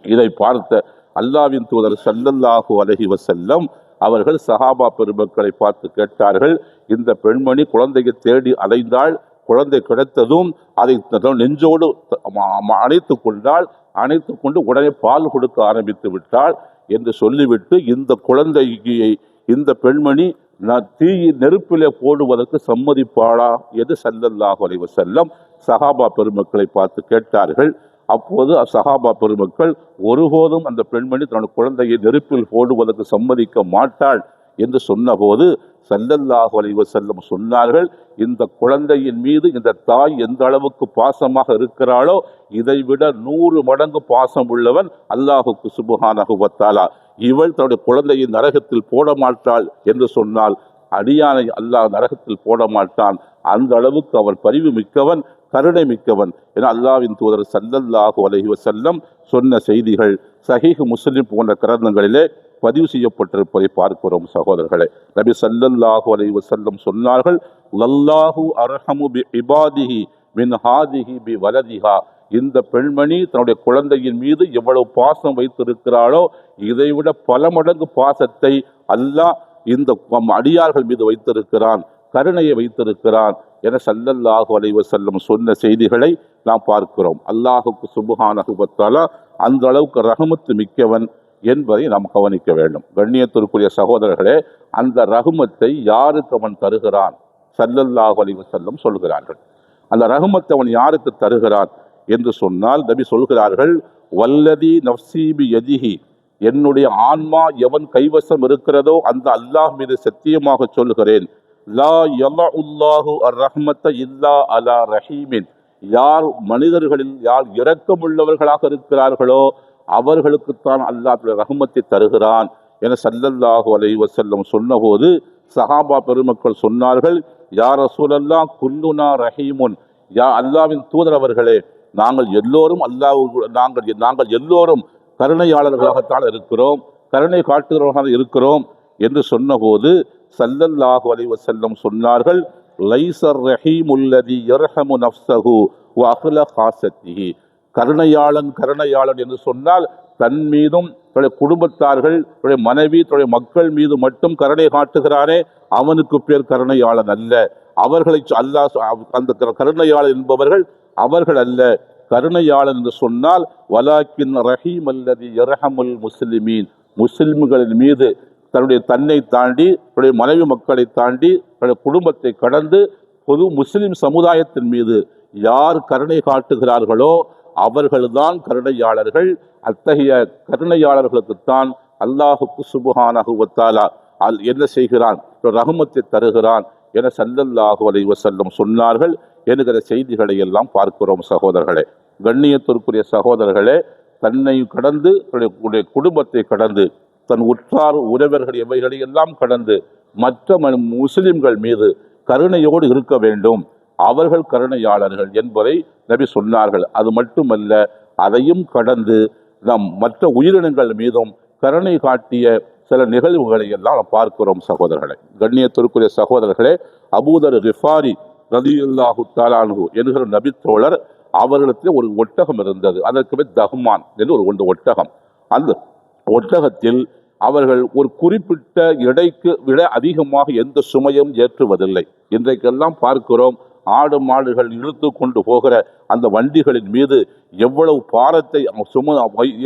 இதை பார்த்த அல்லாஹ்வின் தூதர் ஸல்லல்லாஹு அலைஹி வஸல்லம் அவர்கள் சஹாபா பெருமக்களை பார்த்து கேட்டார்கள், இந்த பெண்மணி குழந்தையை தேடி அலைந்தாள், குழந்தை கிடைத்ததும் அதை நெஞ்சோடு அணைத்து கொண்டு உடனே பால் கொடுக்க ஆரம்பித்து விட்டாள் என்று சொல்லிவிட்டு, இந்த குழந்தையை இந்த பெண்மணி நெருப்பிலே போடுவதற்கு சம்மதிப்பாளா என்று ஸல்லல்லாஹு அலைஹி வஸல்லம் சஹாபா பெருமக்களை பார்த்து கேட்டார்கள். அப்போது சஹாபா பெருமக்கள், ஒருபோதும் அந்த பெண்மணி தன்னுடைய குழந்தையை நெருப்பில் போடுவதற்கு சம்மதிக்க மாட்டாள் என்று சொன்னபோது ஸல்லல்லாஹு அலைஹி வஸல்லம் சொன்னார்கள், இந்த குழந்தையின் மீது இந்த தாய் எந்த அளவுக்கு பாசமாக இருக்கிறாளோ இதைவிட 100 மடங்கு பாசம் உள்ளவன் அல்லாஹுக்கு சுப்ஹானஹு வ தஆலா. இவள் தன்னுடைய குழந்தையை நரகத்தில் போட மாட்டாள் என்று சொன்னால் அடியானை அல்லாஹ் நரகத்தில் போட மாட்டான். அந்த அளவுக்கு அவர் பரிவு மிக்கவன், கருணை மிக்கவன் என அல்லாஹ்வின் தூதர் ஸல்லல்லாஹு அலைஹி வஸல்லம் சொன்ன செய்திகள் சஹீஹ் முஸ்லிம் போன்ற கிரந்தங்களிலே பதிவு செய்யப்பட்டிருப்பதை பார்க்கிறோம் சகோதரர்களே. நபி ஸல்லல்லாஹு அலைஹி வஸல்லம் சொன்னார்கள், லல்லாஹு அர்ஹமு பி இபாதிஹி மின் ஹாதிஹி பி வலதிஹா. இந்த பெண்மணி தன்னுடைய குழந்தையின் மீது எவ்வளவு பாசம் வைத்திருக்கிறாளோ இதைவிட பல மடங்கு பாசத்தை அல்லாஹ் இந்த அடியார்கள் மீது வைத்திருக்கிறான், கருணையை வைத்திருக்கிறான் என ஸல்லல்லாஹு அலைஹி வஸல்லம் சொன்ன செய்திகளை நாம் பார்க்கிறோம். அல்லாஹுக்கு சுப்ஹானஹு வ தஆலா அந்த அளவுக்கு ரஹமத்து மிக்கவன் என்பதை நாம் கவனிக்க வேண்டும். கண்ணியத்திற்குரிய சகோதரர்களே, அந்த ரஹமத்தை யாருக்கு அவன் தருகிறான்? ஸல்லல்லாஹு அலைஹி வஸல்லம் சொல்கிறார்கள். அந்த ரஹமத்தை அவன் யாருக்கு தருகிறான் என்று சொன்னால், நபி சொல்கிறார்கள், வல்லதி நஃப்ஸி பி யதிஹி, என்னுடைய ஆன்மா எவன் கைவசம் இருக்கிறதோ அந்த அல்லாஹ் மீது சத்தியமாக சொல்கிறேன், லா யலஉல்லாஹு அர்-ரஹ்மத இல்லா அலா ரஹீமின், யார் மனிதர்களில் யார் இரக்கமுள்ளவர்களாக இருக்கிறார்களோ அவர்களுக்குத்தான் அல்லாஹ் ரஹ்மத்தை தருகிறான் என ஸல்லல்லாஹு அலைஹி வஸல்லம் சொன்னபோது சஹாபா பெருமக்கள் சொன்னார்கள், யா ரசூலல்லாஹ் குல்லுனா ரஹீமுன், யா அல்லாஹ்வின் தூதர் அவர்களே, நாங்கள் எல்லோரும் கருணையாளர்களாகத்தான் இருக்கிறோம், கருணை காட்டுகிறவர்களாக இருக்கிறோம் என்று சொன்னபோது ஸல்லல்லாஹு அலைஹி வஸல்லம் சொன்னார்கள், லைஸர் ரஹீமுல்லதி யர்ஹமு நஃப்ஸஹு வ அஹ்ல ஹாஸத்திஹி. கருணையாளன் என்று சொன்னால் தன் மீதும் தன்னுடைய குடும்பத்தார்கள், தன்னுடைய மனைவி, தன்னுடைய மக்கள் மீது மட்டும் கருணை காட்டுகிறானே அவனுக்கு பேர் கருணையாளன் அல்ல. அவர்களை அல்லாஹ் அந்த கருணையாளன் என்பவர்கள் அவர்கள் அல்ல. கருணையாளன் என்று சொன்னால் வலாக்கின் ரஹீம் அல்லதி யர்ஹமுல் முஸ்லிமீன், முஸ்லிம்களின் மீது தன்னை தாண்டி, தன்னுடைய மனைவி மக்களை தாண்டி, தன்னுடைய குடும்பத்தை கடந்து பொது முஸ்லிம் சமுதாயத்தின் மீது யார் கருணை காட்டுகிறார்களோ அவர்கள்தான் கருணையாளர்கள். அத்தகைய கருணையாளர்களுக்குத்தான் அல்லாஹுக்கு சுப்ஹானஹு வ தஆலா என்ன செய்கிறான்? ரஹமத்தை தருகிறான் என ஸல்லல்லாஹு அலைஹி வஸல்லம் சொன்னார்கள் என்கிற செய்திகளை எல்லாம் பார்க்கிறோம் சகோதரர்களே. கண்ணியத்திற்குரிய சகோதரர்களே, தன்னை கடந்து, தன்னுடைய குடும்பத்தை கடந்து, தன் உற்றார் உறவர்கள் எவைகளை எல்லாம் கடந்து மற்ற முஸ்லிம்கள் மீது கருணையோடு இருக்க வேண்டும். அவர்கள் கருணையாளர்கள் என்பதை நபி சொன்னார்கள். அது மட்டுமல்ல, அதையும் கடந்து நம் மற்ற உயிரினங்கள் மீதும் கருணை காட்டிய சில நிகழ்வுகளை எல்லாம் நாம் பார்க்கிறோம். சகோதரர்களே, கண்ணியத்திற்குரிய சகோதரர்களே, அபூதர் கிஃபாரி ரலியல்லாஹு தஆலா அன்ஹு என்கிற நபித்தோழர், அவர்களுக்கு ஒரு ஒட்டகம் இருந்தது. அதற்கு பேர் தஹ்மான் என்று ஒரு ஒட்டகம். அந்த ஒட்டகத்தில் அவர்கள் ஒரு குறிப்பிட்ட எடைக்கு விட அதிகமாக எந்த சுமையும் ஏற்றுவதில்லை. இன்றைக்கெல்லாம் பார்க்கிறோம், ஆடு மாடுகள் இழுத்து கொண்டு போகிற அந்த வண்டிகளின் மீது எவ்வளவு பாரத்தை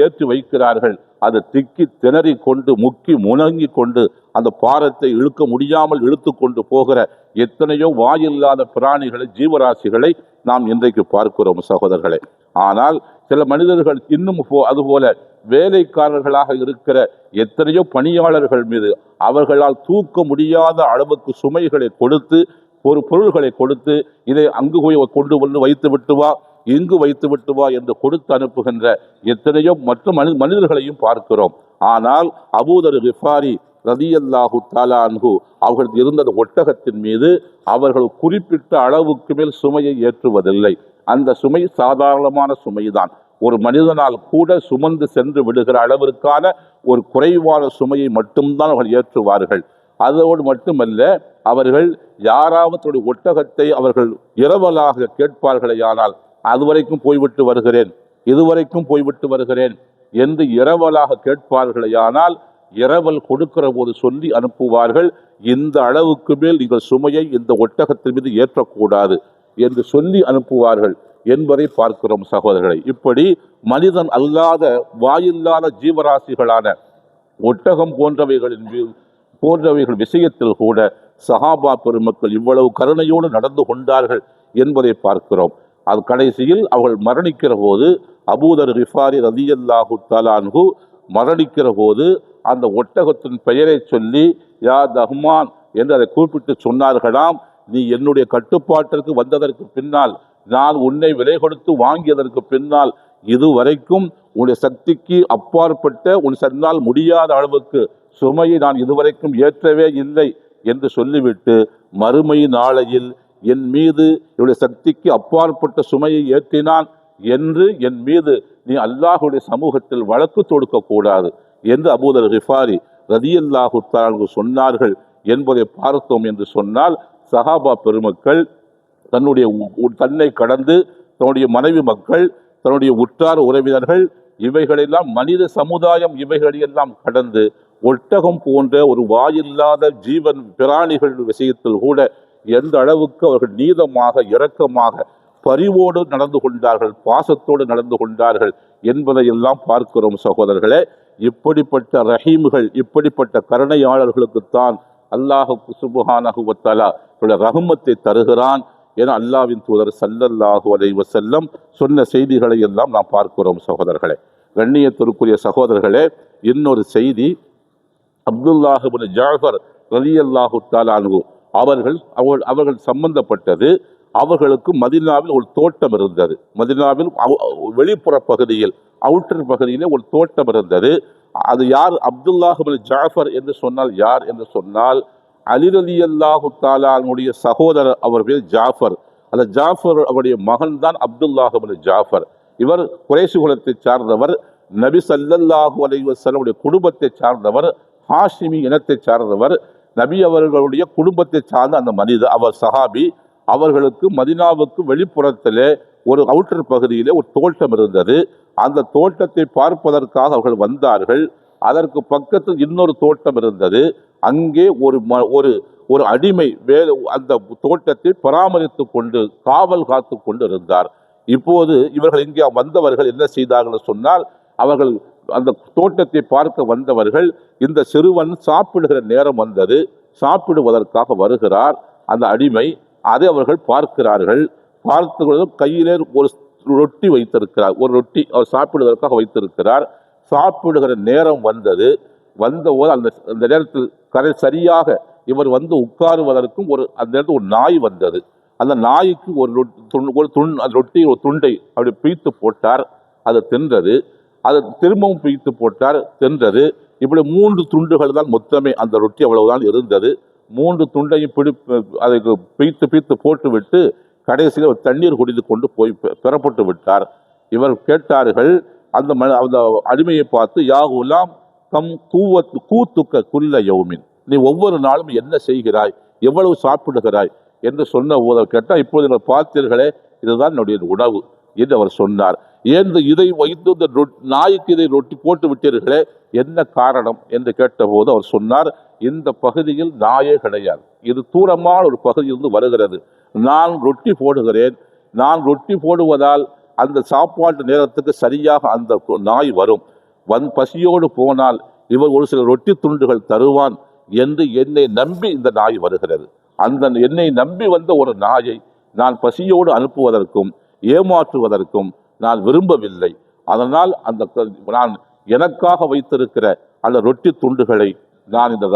ஏற்றி வைக்கிறார்கள். அது திக்கி திணறி கொண்டு முக்கி முணங்கி கொண்டு அந்த பாரத்தை இழுக்க முடியாமல் இழுத்து கொண்டு போகிற எத்தனையோ வாயில்லாத பிராணிகளை, ஜீவராசிகளை நாம் இன்றைக்கு பார்க்கிறோம் சகோதரர்களே. ஆனால் சில மனிதர்கள் இன்னும் அதுபோல வேலைக்காரர்களாக இருக்கிற எத்தனையோ பணியாளர்கள் மீது அவர்களால் தூக்க முடியாத அளவுக்கு சுமைகளை கொடுத்து, ஒரு பொருள்களை கொடுத்து, இதை அங்கு போய் கொண்டு வந்து வைத்து விட்டு வா, இங்கு வைத்து விட்டு வா என்று கொடுத்து அனுப்புகின்ற எத்தனையோ மற்ற மனிதர்களையும் பார்க்கிறோம். ஆனால் அபூதர் கிஃபாரி ரலியல்லாஹு தஆலா அன்ஹு அவர்கள் இருந்த ஒட்டகத்தின் மீது அவர்கள் குறிப்பிட்ட அளவுக்கு மேல் சுமையை ஏற்றுவதில்லை. அந்த சுமை சாதாரணமான சுமைதான். ஒரு மனிதனால் கூட சுமந்து சென்று விடுகிற அளவிற்கான ஒரு குறைவான சுமையை மட்டும்தான் அவர்கள் ஏற்றுவார்கள். அதோடு மட்டுமல்ல, அவர்கள் யாராவது ஒட்டகத்தை அவர்கள் இரவலாக கேட்பார்களேயானால், அதுவரைக்கும் போய்விட்டு வருகிறேன், இதுவரைக்கும் போய்விட்டு வருகிறேன் என்று இரவலாக கேட்பார்களேயானால், இரவல் கொடுக்கிற போது சொல்லி அனுப்புவார்கள், இந்த அளவுக்கு மேல் நீங்கள் சுமையை இந்த ஒட்டகத்தின் மீது ஏற்றக்கூடாது என்று சொல்லி அனுப்புவார்கள் என்பதை பார்க்கிறோம் சகோதரர்களை. இப்படி மனிதன் அல்லாத வாயில்லாத ஜீவராசிகளான ஒட்டகம் போன்றவைகள் விஷயத்தில் கூட சஹாபா பெருமக்கள் இவ்வளவு கருணையோடு நடந்து கொண்டார்கள் என்பதை பார்க்கிறோம். அது கடைசியில் அவர்கள் மரணிக்கிற போது, அபூதர் கிஃபாரி ரலியல்லாஹு தஆலா அன்ஹு மரணிக்கிற போது அந்த ஒட்டகத்தின் பெயரை சொல்லி யா தஹ்மான் என்று அதை கூப்பிட்டு சொன்னார்களாம், நீ என்னுடைய கட்டுப்பாட்டிற்கு வந்ததற்கு பின்னால், நான் உன்னை விலை கொடுத்து வாங்கியதற்கு பின்னால், இதுவரைக்கும் உன்னுடைய சக்திக்கு அப்பாற்பட்ட உன் சொன்னால் முடியாத அளவுக்கு சுமையை நான் இதுவரைக்கும் ஏற்றவே இல்லை என்று சொல்லிவிட்டு, மறுமை நாளையில் என் மீது என்னுடைய சக்திக்கு அப்பாற்பட்ட சுமையை ஏற்றினான் என்று என் மீது நீ அல்லாஹுடைய சமூகத்தில் வழக்கு தொடுக்க கூடாது என்று அபூதர் கிஃபாரி ரலியல்லாஹு தஆலா சொன்னார்கள் என்பதை பார்த்தோம் என்று சொன்னால், சஹாபா பெருமக்கள் தன்னை கடந்து தன்னுடைய மனைவி மக்கள், தன்னுடைய உற்றார் உறவினர்கள், இவைகளெல்லாம் மனித சமுதாயம் இவைகளெல்லாம் கடந்து ஒட்டகம் போன்ற ஒரு வாயில்லாத ஜீவன் பிராணிகள் விஷயத்தில் கூட எந்த அளவுக்கு அவர்கள் நீதமாக, இரக்கமாக, பரிவோடு நடந்து கொண்டார்கள், பாசத்தோடு நடந்து கொண்டார்கள் என்பதையெல்லாம் பார்க்கிறோம் சகோதரர்களே. இப்படிப்பட்ட ரஹீம்கள், இப்படிப்பட்ட கருணையாளர்களுக்குத்தான் அல்லாஹ் சுப்ஹானஹு வ தஆலா ரஹ்மத்தை தருகிறான் என அல்லாஹ்வின் தூதர் ஸல்லல்லாஹு அலைஹி வஸல்லம் சொன்ன செய்திகளை எல்லாம் நாம் பார்க்கிறோம் சகோதரர்களே. கண்ணியத்திற்குரிய சகோதரர்களே, இன்னொரு செய்தி, அப்துல்லாஹ் இப்னு ஜஅஃபர் ரலியல்லாஹு தஆலா அன்ஹு அவர்கள் சம்பந்தப்பட்டது. அவர்களுக்கு மதீனாவில் ஒரு தோட்டம் இருந்தது. மதீனாவில் வெளிப்புற பகுதியில், அவுட்டர் பகுதியிலே ஒரு தோட்டம் இருந்தது. அது யார்? அப்துல்லாஹ் இப்னு ஜஅஃபர் என்று சொன்னால் யார் என்று சொன்னால், அலி ரலியல்லாஹு தஆலா அவருடைய சகோதரர், அவர் பேர் ஜாஃபர். அந்த ஜாஃபர் அவருடைய மகன் தான் அப்துல்லாஹ் இப்னு ஜாஃபர். இவர் குறைஷி குலத்தை சார்ந்தவர், நபி ஸல்லல்லாஹு அலைஹி வஸல்லம் குடும்பத்தை சார்ந்தவர், ஹாஷிமி இனத்தை சார்ந்தவர், நபி அவர்களுடைய குடும்பத்தை சார்ந்த அந்த மனிதர், அவர் சஹாபி. அவர்களுக்கு மதீனாவுக்கு வெளிப்புறத்திலே ஒரு அவுட்டர் பகுதியிலே ஒரு தோட்டம் இருந்தது. அந்த தோட்டத்தை பார்ப்பதற்காக அவர்கள் வந்தார்கள். அதற்கு பக்கத்தில் இன்னொரு தோட்டம் இருந்தது. அங்கே ஒரு அடிமை அந்த தோட்டத்தை பராமரித்து கொண்டு, காவல் காத்து கொண்டு இருந்தார். இப்போது இவர்கள் இங்கே வந்தவர்கள் என்ன செய்தார்கள் சொன்னால், அவர்கள் அந்த தோட்டத்தை பார்க்க வந்தவர்கள், இந்த சிறுவன் சாப்பிடுகிற நேரம் வந்தது, சாப்பிடுவதற்காக வருகிறார் அந்த அடிமை. அதை அவர்கள் பார்க்கிறார்கள். பார்த்து கையிலே ஒரு ரொட்டி வைத்திருக்கிறார், ஒரு ரொட்டி அவர் சாப்பிடுவதற்காக வைத்திருக்கிறார். சாப்பிடுகிற நேரம் வந்தபோது அந்த நேரத்தில் சரியாக இவர் வந்து உட்காருவதற்கும் அந்த நேரத்தில் ஒரு நாய் வந்தது. அந்த நாய்க்கு அந்த ரொட்டியை ஒரு துண்டை அப்படி பிய்த்து போட்டார், அதை தின்றது. அதை திரும்பவும் பிய்த்து போட்டார், தின்றது. இப்படி 3 துண்டுகள் தான் மொத்தமே, அந்த ரொட்டி அவ்வளவுதான் இருந்தது. 3 துண்டையும் அதை பிய்த்து போட்டு விட்டு கடைசியில் ஒரு தண்ணீர் குடித்து கொண்டு போய் பெறப்பட்டு விட்டார். இவர் கேட்டார்கள் அந்த அடிமையை பார்த்து, யாகுலாம் கம் கூத்துக்க குல்ல யௌமின், நீ ஒவ்வொரு நாளும் என்ன செய்கிறாய், எவ்வளவு சாப்பிடுகிறாய் என்று சொன்ன போது கேட்டால், இப்போது நீங்கள் பார்த்தீர்களே இதுதான் என்னுடைய உணவு என்று அவர் சொன்னார். ஏன் இதை வைத்து இந்த நாய்க்கு இதை ரொட்டி போட்டு விட்டீர்களே, என்ன காரணம் என்று கேட்டபோது அவர் சொன்னார், இந்த பகுதியில் நாயே கிடையாது, இது தூரமான ஒரு பகுதியிலிருந்து வருகிறது, நான் ரொட்டி போடுகிறேன், நான் ரொட்டி போடுவதால் அந்த சாப்பாட்டு நேரத்துக்கு சரியாக அந்த நாய் வரும், பசியோடு போனால் இவர் ஒரு சில ரொட்டி துண்டுகள் தருவான் என்று என்னை நம்பி இந்த நாய் வருகிறது. அந்த என்னை நம்பி வந்த ஒரு நாயை நான் பசியோடு அனுப்புவதற்கும் ஏமாற்றுவதற்கும் நான் விரும்பவில்லை. அதனால் நான் எனக்காக வைத்திருக்கிற அந்த ரொட்டி துண்டுகளை நான் இந்த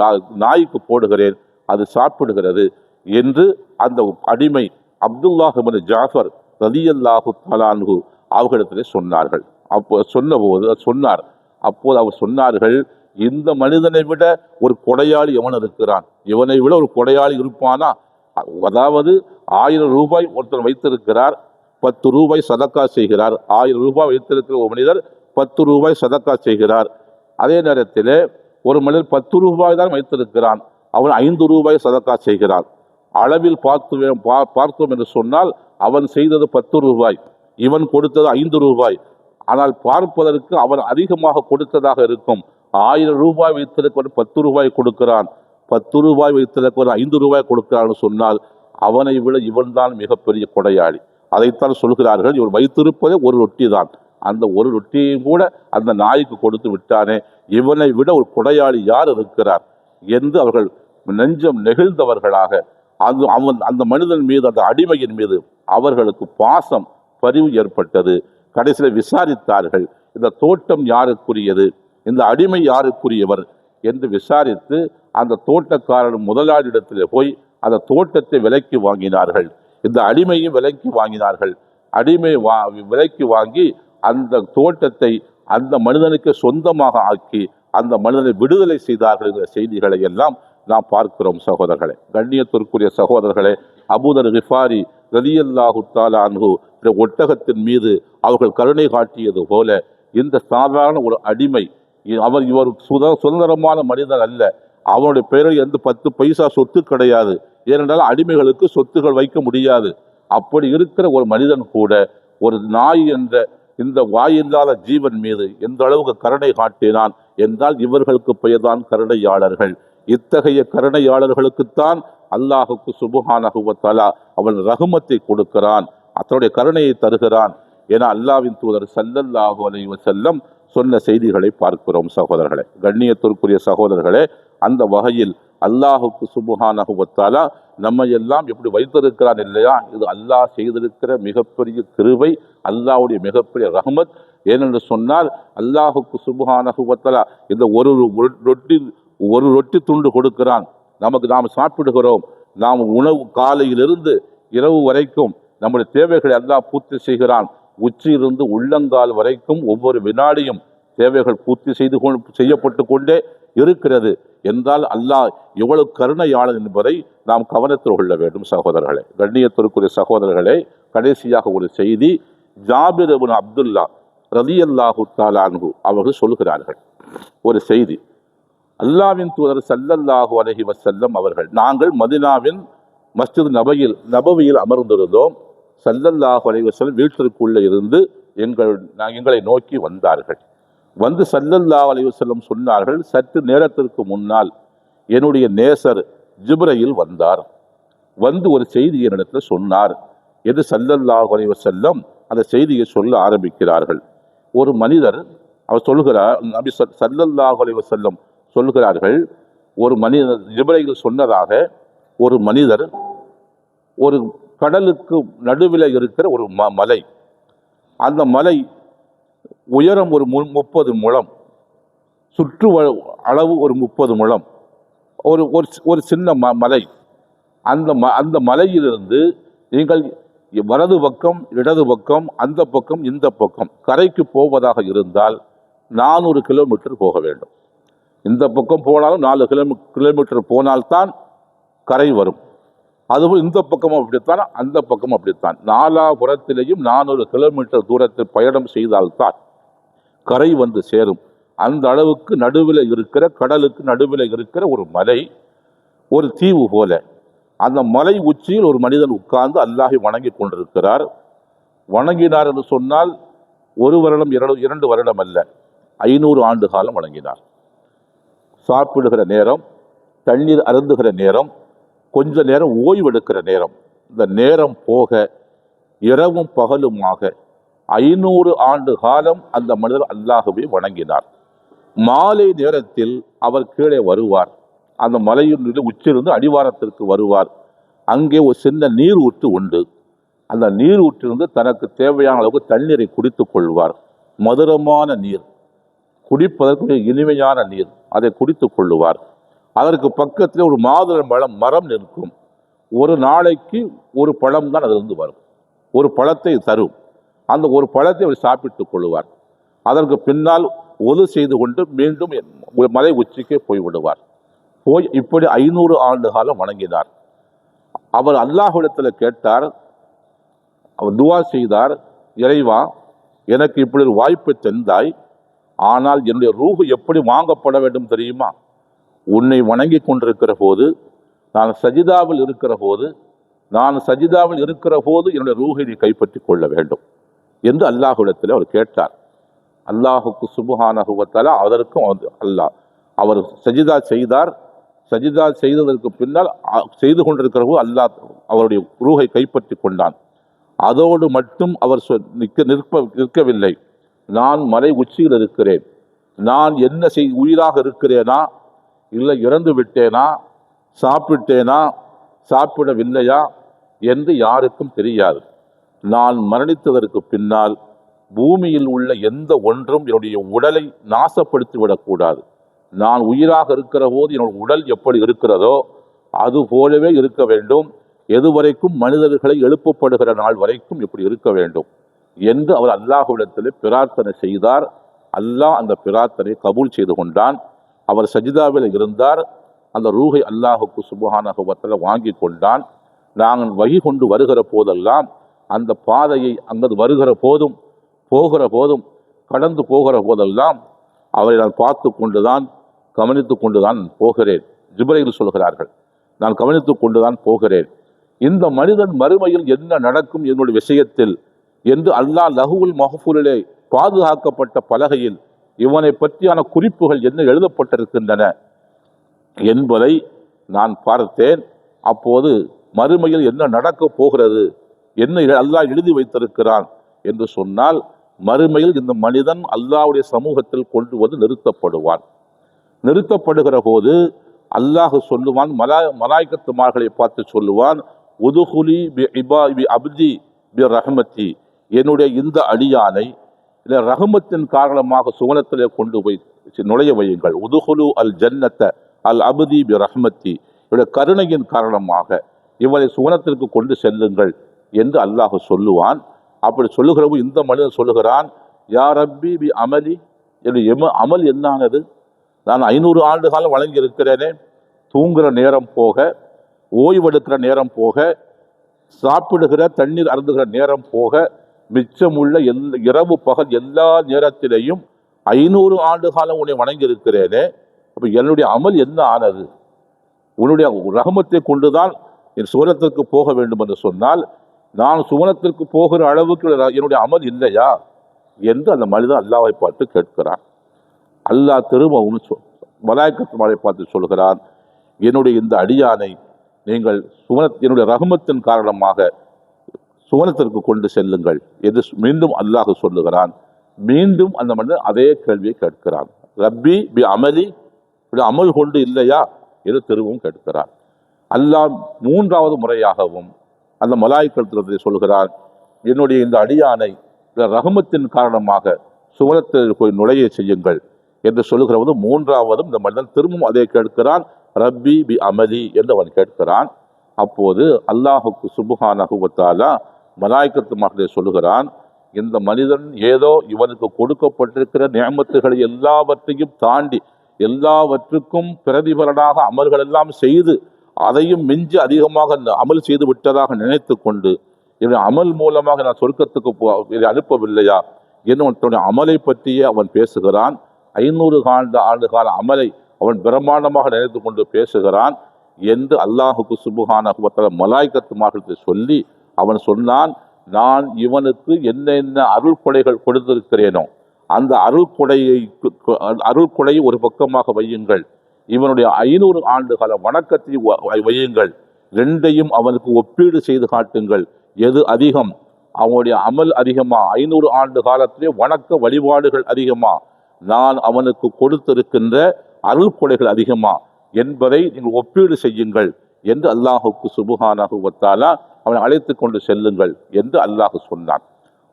நாய்க்கு போடுகிறேன், அது சாப்பிடுகிறது என்று அந்த அடிமை அப்துல்லாஹ் இப்னு ஜாஃபர் ரலியல்லாஹு தஆலா அன்ஹு அவர்களிடத்திலே சொன்னார்கள். அப்போது அவர் சொன்னார்கள், இந்த மனிதனை விட ஒரு கொடையாளி எவன் இருக்கிறான், இவனை விட ஒரு கொடையாளி இருப்பானா? அதாவது 1000 ரூபாய் ஒருத்தர் வைத்திருக்கிறார், 10 ரூபாய் சதக்கா செய்கிறார். 1000 ரூபாய் வைத்திருக்கிற ஒரு மனிதர் 10 ரூபாய் சதக்கா செய்கிறார். அதே நேரத்தில் ஒரு மனிதர் 10 ரூபாய் தான் வைத்திருக்கிறான், அவன் 5 ரூபாய் சதக்கா செய்கிறான். அளவில் பார்த்தோம் என்று சொன்னால் அவன் செய்தது 10 ரூபாய், இவன் கொடுத்தது 5 ரூபாய். ஆனால் பார்ப்பதற்கு அவன் அதிகமாக கொடுத்ததாக இருக்கும். 1000 ரூபாய் வைத்திருக்கிறவன் 10 ரூபாய் கொடுக்கிறான், 10 ரூபாய் வைத்திருக்கிறவன் 5 ரூபாய் கொடுக்கிறான்னு சொன்னால் அவனை விட இவன் தான் மிகப்பெரிய கொடையாளி. அதைத்தான் சொல்கிறார்கள், இவன் வைத்திருப்பதே ஒரு ரொட்டி தான், அந்த ஒரு ரொட்டியையும் கூட அந்த நாய்க்கு கொடுத்து விட்டானே, இவனை விட ஒரு கொடையாளி யார் இருக்கிறார் என்று அவர்கள் நெஞ்சம் நெகிழ்ந்தவர்களாக அந்த மனிதன் மீது, அந்த அடிமையின் மீது அவர்களுக்கு பாசம் பரிவு ஏற்பட்டது. கடைசியில் விசாரித்தார்கள், இந்த தோட்டம் யாருக்குரியது, இந்த அடிமை யாருக்குரியவர் என்று விசாரித்து அந்த தோட்டக்காரர் முதலாளியிடத்தில் போய் அந்த தோட்டத்தை விலைக்கு வாங்கினார்கள். இந்த அடிமையும் விலைக்கு வாங்கினார்கள். அடிமை விலைக்கு வாங்கி அந்த தோட்டத்தை அந்த மனிதனுக்கு சொந்தமாக ஆக்கி அந்த மனிதனை விடுதலை செய்தார்கள் என்ற செய்திகளை எல்லாம் நாம் பார்க்கிறோம். சகோதரர்களே, கண்ணியத்திற்குரிய சகோதரர்களே, அபூதர் கிஃபாரி ரலியல்லாஹு தஆலா அன்ஹு ஒட்டகத்தின் மீது அவர்கள் கருணை காட்டியது போல இந்த சாதாரண ஒரு அடிமை, இவர் சுதந்திரமான மனிதன் அல்ல, அவனுடைய பெயரில் எந்த 10 பைசா சொத்து கிடையாது, ஏனென்றால் அடிமைகளுக்கு சொத்துகள் வைக்க முடியாது. அப்படி இருக்கிற ஒரு மனிதன் கூட ஒரு நாய் என்ற இந்த வாயில்லாத ஜீவன் மீது எந்த அளவுக்கு கருணை காட்டினான் என்றால் இவர்களுக்கு பெயர்தான் கருணையாளர்கள். இத்தகைய கருணையாளர்களுக்குத்தான் அல்லாஹுக்கு சுப்ஹானஹு வ தஆலா அவன் ரஹ்மத்தை கொடுக்கிறான், அதனுடைய கருணையை தருகிறான் என அல்லாஹ்வின் தூதர் ஸல்லல்லாஹு அலைஹி வஸல்லம் சொன்ன செய்திகளை பார்க்கிறோம். சகோதரர்களே, கண்ணியத்திற்குரிய சகோதரர்களே, அந்த வகையில் அல்லாஹுக்கு சுப்ஹானஹு வ தஆலா நம்ம எல்லாம் எப்படி வைத்திருக்கிறான் இல்லையா, இது அல்லாஹ் செய்திருக்கிற மிகப்பெரிய கிருபை, அல்லாஹ்வுடைய மிகப்பெரிய ரஹ்மத். ஏனென்று சொன்னால் அல்லாஹுக்கு சுப்ஹானஹு வ தஆலா இந்த ஒரு ரொட்டி துண்டு கொடுக்கிறான், நமக்கு நாம் சாப்பிடுகிறோம், நாம் உணவு காலையிலிருந்து இரவு வரைக்கும் நம்முடைய தேவைகளை அல்லாஹ் பூர்த்தி செய்கிறான். உச்சியிலிருந்து உள்ளங்கால் வரைக்கும் ஒவ்வொரு வினாடியும் தேவைகள் பூர்த்தி செய்யப்பட்டு கொண்டே இருக்கிறது என்றால் அல்லாஹ் எவ்வளவு கருணையாளன் என்பதை நாம் கவனத்தில் கொள்ள வேண்டும். சகோதரர்களே, கண்ணியத்திற்குரிய சகோதரர்களே, கடைசியாக ஒரு செய்தி, ஜாபிர் இப்னு அப்துல்லா ரலியல்லாஹு தஆலா அன்ஹு அவர்கள் சொல்கிறார்கள் ஒரு செய்தி. அல்லாஹ்வின் தூதர் ஸல்லல்லாஹு அலைஹி வஸல்லம் அவர்கள், நாங்கள் மதீனாவின் மஸ்ஜித் நபவியில் அமர்ந்திருந்தோம். ஸல்லல்லாஹு அலைஹி வஸல்லம் வீட்டிற்குள்ளே இருந்து எங்களை நோக்கி வந்தார்கள். வந்து ஸல்லல்லாஹு அலைஹி வஸல்லம் சொன்னார்கள், சற்று நேரத்திற்கு முன்னால் என்னுடைய நேசர் ஜிப்ரீல் வந்தார், வந்து ஒரு செய்தி என்னிடத்தில் சொன்னார் என்று ஸல்லல்லாஹு அலைஹி வஸல்லம் அந்த செய்தியை சொல்ல ஆரம்பிக்கிறார்கள். ஒரு மனிதர், அவர் சொல்கிறார், நபி ஸல்லல்லாஹு அலைஹி வஸல்லம் சொல்கிறார்கள், ஒரு மனிதர் ஜிப்ரீல் சொன்னதாக ஒரு மனிதர் ஒரு கடலுக்கு நடுவில் இருக்கிற ஒரு மலை, அந்த மலை உயரம் ஒரு 30 முழம், சுற்று அளவு ஒரு 30 முழம், ஒரு சின்ன மலை. அந்த மலையிலிருந்து நீங்கள் வலது பக்கம் இடது பக்கம் அந்த பக்கம் இந்த பக்கம் கரைக்கு போவதாக இருந்தால் 400 கிலோமீட்டர் போக வேண்டும். இந்த பக்கம் போனாலும் 4 கிலோமீட்டர் போனால்தான் கரை வரும். அதுபோல் இந்த பக்கமும் அப்படித்தான், அந்த பக்கமும் அப்படித்தான். நாலாபுறத்திலேயும் 400 கிலோமீட்டர் தூரத்தில் பயணம் செய்தால்தான் கரை வந்து சேரும். அந்த அளவுக்கு நடுவில் இருக்கிற, கடலுக்கு நடுவில் இருக்கிற ஒரு மலை, ஒரு தீவு போல. அந்த மலை உச்சியில் ஒரு மனிதன் உட்கார்ந்து அல்லாஹை வணங்கி கொண்டிருக்கிறார். வணங்கினார் என்று சொன்னால் 1 வருடம் 2 வருடம் அல்ல, 500 ஆண்டு காலம் வணங்கினார். சாப்பிடுகிற நேரம், தண்ணீர் அருந்துகிற நேரம், கொஞ்ச நேரம் ஓய்வெடுக்கிற நேரம், இந்த நேரம் போக இரவும் பகலுமாக 500 ஆண்டு காலம் அந்த மனிதர் அல்லாஹ்வை வணங்கினார். மாலை நேரத்தில் அவர் கீழே வருவார். அந்த மலையின் உச்சியிலிருந்து அடிவாரத்திற்கு வருவார். அங்கே ஒரு சின்ன நீர் ஊற்று உண்டு. அந்த நீர் ஊற்றிலிருந்து தனக்கு தேவையான அளவுக்கு தண்ணீரை குடித்துக் கொள்வார். மதுரமான நீர், குடிப்பதற்கு இனிமையான நீர், அதை குடித்துக் கொள்ளுவார். அதற்கு பக்கத்தில் ஒரு மாதுளை மரம் நிற்கும். ஒரு நாளைக்கு ஒரு பழம் தான் அதிலிருந்து வரும், ஒரு பழத்தை தரும். அந்த ஒரு பழத்தை அவர் சாப்பிட்டுக் கொள்ளுவார். அதற்கு பின்னால் ஒது செய்து கொண்டு மீண்டும் மலை உச்சிக்கே போய்விடுவார். போய் இப்படி 500 ஆண்டு காலம் வணங்கினார். அவர் அல்லாஹ்விடத்தில் கேட்டார், அவர் துவா செய்தார், இறைவா, எனக்கு இப்படி ஒரு வாய்ப்பை தந்தாய், ஆனால் என்னுடைய ரூஹு எப்படி வாங்கப்பட வேண்டும் தெரியுமா? உன்னை வணங்கி கொண்டிருக்கிற போது, நான் சஜிதாவில் இருக்கிற போது என்னுடைய ரூஹை நீ கைப்பற்றி கொள்ள வேண்டும் என்று அல்லாஹ்விடத்தில் அவர் கேட்டார். அல்லாஹுக்கு சுப்ஹானஹு வ தஆலா அதற்கும் அல்லாஹ் அவர் சஜிதா செய்தார். சஜிதா செய்ததற்கு பின்னால் செய்து கொண்டிருக்கிற போது அல்லாஹ் அவருடைய ரூஹை கைப்பற்றி கொண்டான். அதோடு மட்டும் அவர் நிற்கவில்லை. நான் மலை உச்சியில் இருக்கிறேன், நான் என்ன உயிராக இருக்கிறேனா, இல்லை இறந்து விட்டேனா, சாப்பிட்டேனா, சாப்பிடவில்லையா என்று யாருக்கும் தெரியாது. நான் மரணித்ததற்கு பின்னால் பூமியில் உள்ள எந்த ஒன்றும் என்னுடைய உடலை நாசப்படுத்தி விடக்கூடாது. நான் உயிராக இருக்கிற போது என்னுடைய உடல் எப்படி இருக்கிறதோ அது போலவே இருக்க வேண்டும். எதுவரைக்கும் மனிதர்களை எழுப்பப்படுகிற நாள் வரைக்கும் இப்படி இருக்க வேண்டும் என்று அவர் அல்லாஹ்விடத்தில் பிரார்த்தனை செய்தார். அல்லாஹ் அந்த பிரார்த்தனை கபூல் செய்து கொண்டான். அவர் சஜிதாவில் இருந்தார். அந்த ரூஹை அல்லாஹுக்கு சுப்ஹானஹு வ தஆலா வாங்கி கொண்டான். நாங்கள் வகி கொண்டு வருகிற போதெல்லாம் அந்த பாதையை அங்கு வருகிற போதும் போகிற போதும் கடந்து போகிற போதெல்லாம் அவரை நான் பார்த்து கொண்டுதான் கவனித்து கொண்டுதான் போகிறேன். ஜிப்ரீல் சொல்கிறார்கள், நான் கவனித்து கொண்டுதான் போகிறேன். இந்த மனிதன் மறுமையில் என்ன நடக்கும் என்னுடைய விஷயத்தில் என்று அல்லாஹ் லஹுல் மஹ்ஃபூலிலே பாதுகாக்கப்பட்ட பலகையில் இவனை பற்றியான குறிப்புகள் என்ன எழுதப்பட்டிருக்கின்றன என்பதை நான் பார்த்தேன். அப்போது மறுமையில் என்ன நடக்கப் போகிறது, என்ன அல்லாஹ் எழுதி வைத்திருக்கிறான் என்று சொன்னால், மறுமையில் இந்த மனிதன் அல்லாஹ்வுடைய சமூகத்தில் கொண்டு வந்து நிறுத்தப்படுவான். நிறுத்தப்படுகிற போது அல்லாஹ் சொல்லுவான், மலாய்க்கத்துமார்களை பார்த்து சொல்லுவான், உதுகுலி பி அப்தி பி ரஹ்மத்தி, என்னுடைய இந்த அடியானை ரஹமத்தின் காரணமாக சுவனத்திலே கொண்டு போய் நுழைய வையுங்கள். உதுகுலு அல் ஜன்னத்த அல் அப்தி பி ரஹ்மத்தி, இவருடைய கருணையின் காரணமாக இவரை சுவனத்திற்கு கொண்டு செல்லுங்கள் என்று அல்லாஹ் சொல்லுவான். அப்படி சொல்லுகிறவும் இந்த மனிதன் சொல்லுகிறான், யா ரப்பி பி அமலி, என்னுடைய அமல் என்னானது? நான் 500 ஆண்டு காலம் வழங்கி இருக்கிறேனே, தூங்குகிற நேரம் போக, ஓய்வெடுக்கிற நேரம் போக, சாப்பிடுகிற தண்ணீர் அருந்துகிற நேரம் போக, மிச்சமுள்ள இரவு பகல் எல்லா நேரத்திலேயும் 500 ஆண்டு காலம் உன்னை வணங்கி இருக்கிறேனே, அப்போ என்னுடைய அமல் என்ன ஆனது? உன்னுடைய ரஹமத்தை கொண்டுதான் என் சுவனத்திற்கு போக வேண்டும் என்று சொன்னால், நான் சுவனத்திற்கு போகிற அளவுக்கு என்னுடைய அமல் இல்லையா என்று அந்த மனிதன் அல்லாஹ்வை பார்த்து கேட்கிறான். அல்லாஹ் திரும்பவும் மலாய்க்கத்துமாரை பார்த்து சொல்கிறான், என்னுடைய இந்த அடியானை நீங்கள் என்னுடைய ரஹமத்தின் காரணமாக சுவனத்திற்கு கொண்டு செல்லுங்கள் என்று மீண்டும் அல்லாஹ் சொல்லுகிறான். மீண்டும் அந்த மனிதன் அதே கேள்வியை கேட்கிறான், ரப்பி பி அமலி, அமல் கொண்டு இல்லையா என்று திரும்பவும் கேட்கிறான். அல்லாஹ் 3வது முறையாகவும் அந்த மலாய்க்கத்திலே சொல்கிறான், என்னுடைய இந்த அடியானை ரஹமத்தின் காரணமாக சுவனத்தில் போய் நுழைய செய்யுங்கள் என்று சொல்லுகிற போது 3வதும் இந்த மனிதன் திரும்பவும் அதை கேட்கிறான், ரப்பி பி அமலி என்று அவன் கேட்கிறான். அப்போது அல்லாஹுக்கு சுப்ஹானஹு வ தஆலா மலாய்க்கத்துமார்களே சொல்லுகிறான், இந்த மனிதன் ஏதோ இவனுக்கு கொடுக்கப்பட்டிருக்கிற நியமத்துகளை எல்லாவற்றையும் தாண்டி எல்லாவற்றுக்கும் பிரதிபலனாக அமல்கள் எல்லாம் செய்து அதையும் மிஞ்சி அதிகமாக அமல் செய்து விட்டதாக நினைத்து கொண்டு இவன் அமல் மூலமாக நான் சொர்க்கத்துக்கு இதை அனுப்பவில்லையா என்னுடைய அமலை பற்றியே அவன் பேசுகிறான். 500 ஆண்டு கால அமலை அவன் பிரம்மாண்டமாக நினைத்து கொண்டு பேசுகிறான் என்று அல்லாஹுக்கு சுப்ஹானஹு வ தஆலா மலாயிகத்துமார்களுக்கு சொல்லி அவன் சொன்னான், நான் இவனுக்கு என்னென்ன அருள் கொடைகள் கொடுத்திருக்கிறேனோ அந்த அருள் கொடையை ஒரு பக்கமாக வையுங்கள், இவனுடைய 500 ஆண்டுகால வணக்கத்தை வையுங்கள், ரெண்டையும் அவனுக்கு ஒப்பீடு செய்து காட்டுங்கள். எது அதிகம்? அவனுடைய அமல் அதிகமா, 500 ஆண்டு காலத்திலே வணக்க வழிபாடுகள் அதிகமா, நான் அவனுக்கு கொடுத்திருக்கின்ற அருள் கொடைகள் அதிகமா என்பதை நீங்கள் ஒப்பீடு செய்யுங்கள் என்று அல்லாஹுக்கு சுப்ஹானஹு வ தஆலா அவனை அழைத்து கொண்டு செல்லுங்கள் என்று அல்லாஹ் சொன்னான்.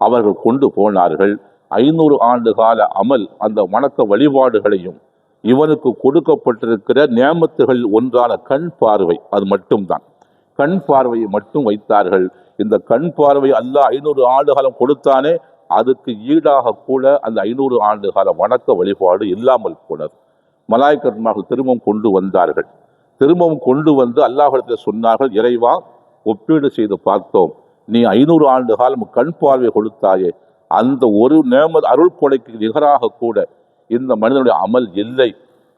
அவர்கள் கொண்டு போனார்கள். 500 ஆண்டு கால அமல் அந்த வணக்க வழிபாடுகளையும் இவனுக்கு கொடுக்கப்பட்டிருக்கிற நியமத்துகளில் ஒன்றான கண் பார்வை, அது மட்டும்தான். கண் பார்வையை மட்டும் வைத்தார்கள். இந்த கண் பார்வை அல்லாஹ் 500 ஆண்டு காலம் கொடுத்தானே, அதுக்கு ஈடாக கூட அந்த 500 ஆண்டு கால வணக்க வழிபாடு இல்லாமல் போனது. மலாயிகத்துமார்கள் திரும்பவும் கொண்டு வந்தார்கள். திரும்பவும் கொண்டு வந்து அல்லாஹ்விடத்தில் சொன்னார்கள், இறைவா, ஒப்பீடு செய்து பார்த்தோம், நீ 500 ஆண்டு காலம் கண் பார்வை கொடுத்தாயே, அந்த ஒரு அருள் கொடைக்கு நிகராக கூட இந்த மனிதனுடைய அமல் இல்லை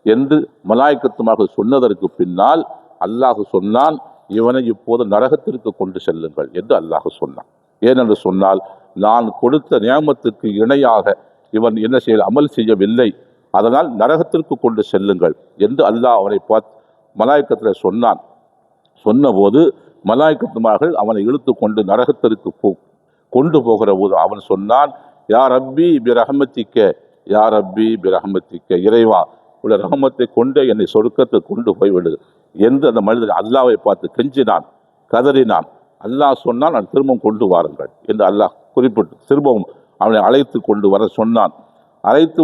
என்று மலாயிகத்துமார்கள் சொன்னதற்கு பின்னால் அல்லாஹ் சொன்னான், இவனை இப்போது நரகத்திற்கு கொண்டு செல்லுங்கள் என்று அல்லாஹ் சொன்னான். ஏனென்று சொன்னால், நான் கொடுத்த நியமத்துக்கு இணையாக இவன் என்ன செய்ய அமல் செய்யவில்லை, அதனால் நரகத்திற்கு கொண்டு செல்லுங்கள் என்று அல்லாஹ் அவனை பார்த்து மலாயிகத்தில் சொன்னான். சொன்னபோது மலாயிகத்துமார்கள் அவனை இழுத்து கொண்டு நரகத்திற்கு கொண்டு போகிற போது அவன் சொன்னான், யா ரப்பி பி ரஹ்மத்திக்க, யா ரப்பி பி ரஹ்மத்திக்க, இறைவா, உள்ள ரஹமத்தை கொண்டு என்னை சொர்க்கத்தை கொண்டு போய்விடு என்று அந்த மனிதன் அல்லாவை பார்த்து கெஞ்சினான், கதறினான். அல்லாஹ் சொன்னால், நான் திரும்பவும் கொண்டு வாருங்கள் என்று அல்லாஹ் குறிப்பிட்டு திரும்பவும் அவனை அழைத்து கொண்டு வர சொன்னான். அழைத்து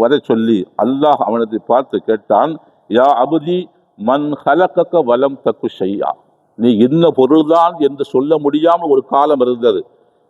வர சொல்லி அல்லாஹ் அவனதை பார்த்து கேட்டான், யா அபுதி மன் ஹலகக வலம் தக்கு ஷையா, நீ இன்ன பொருள்தான் என்று சொல்ல முடியாமல் ஒரு காலம் இருந்தது.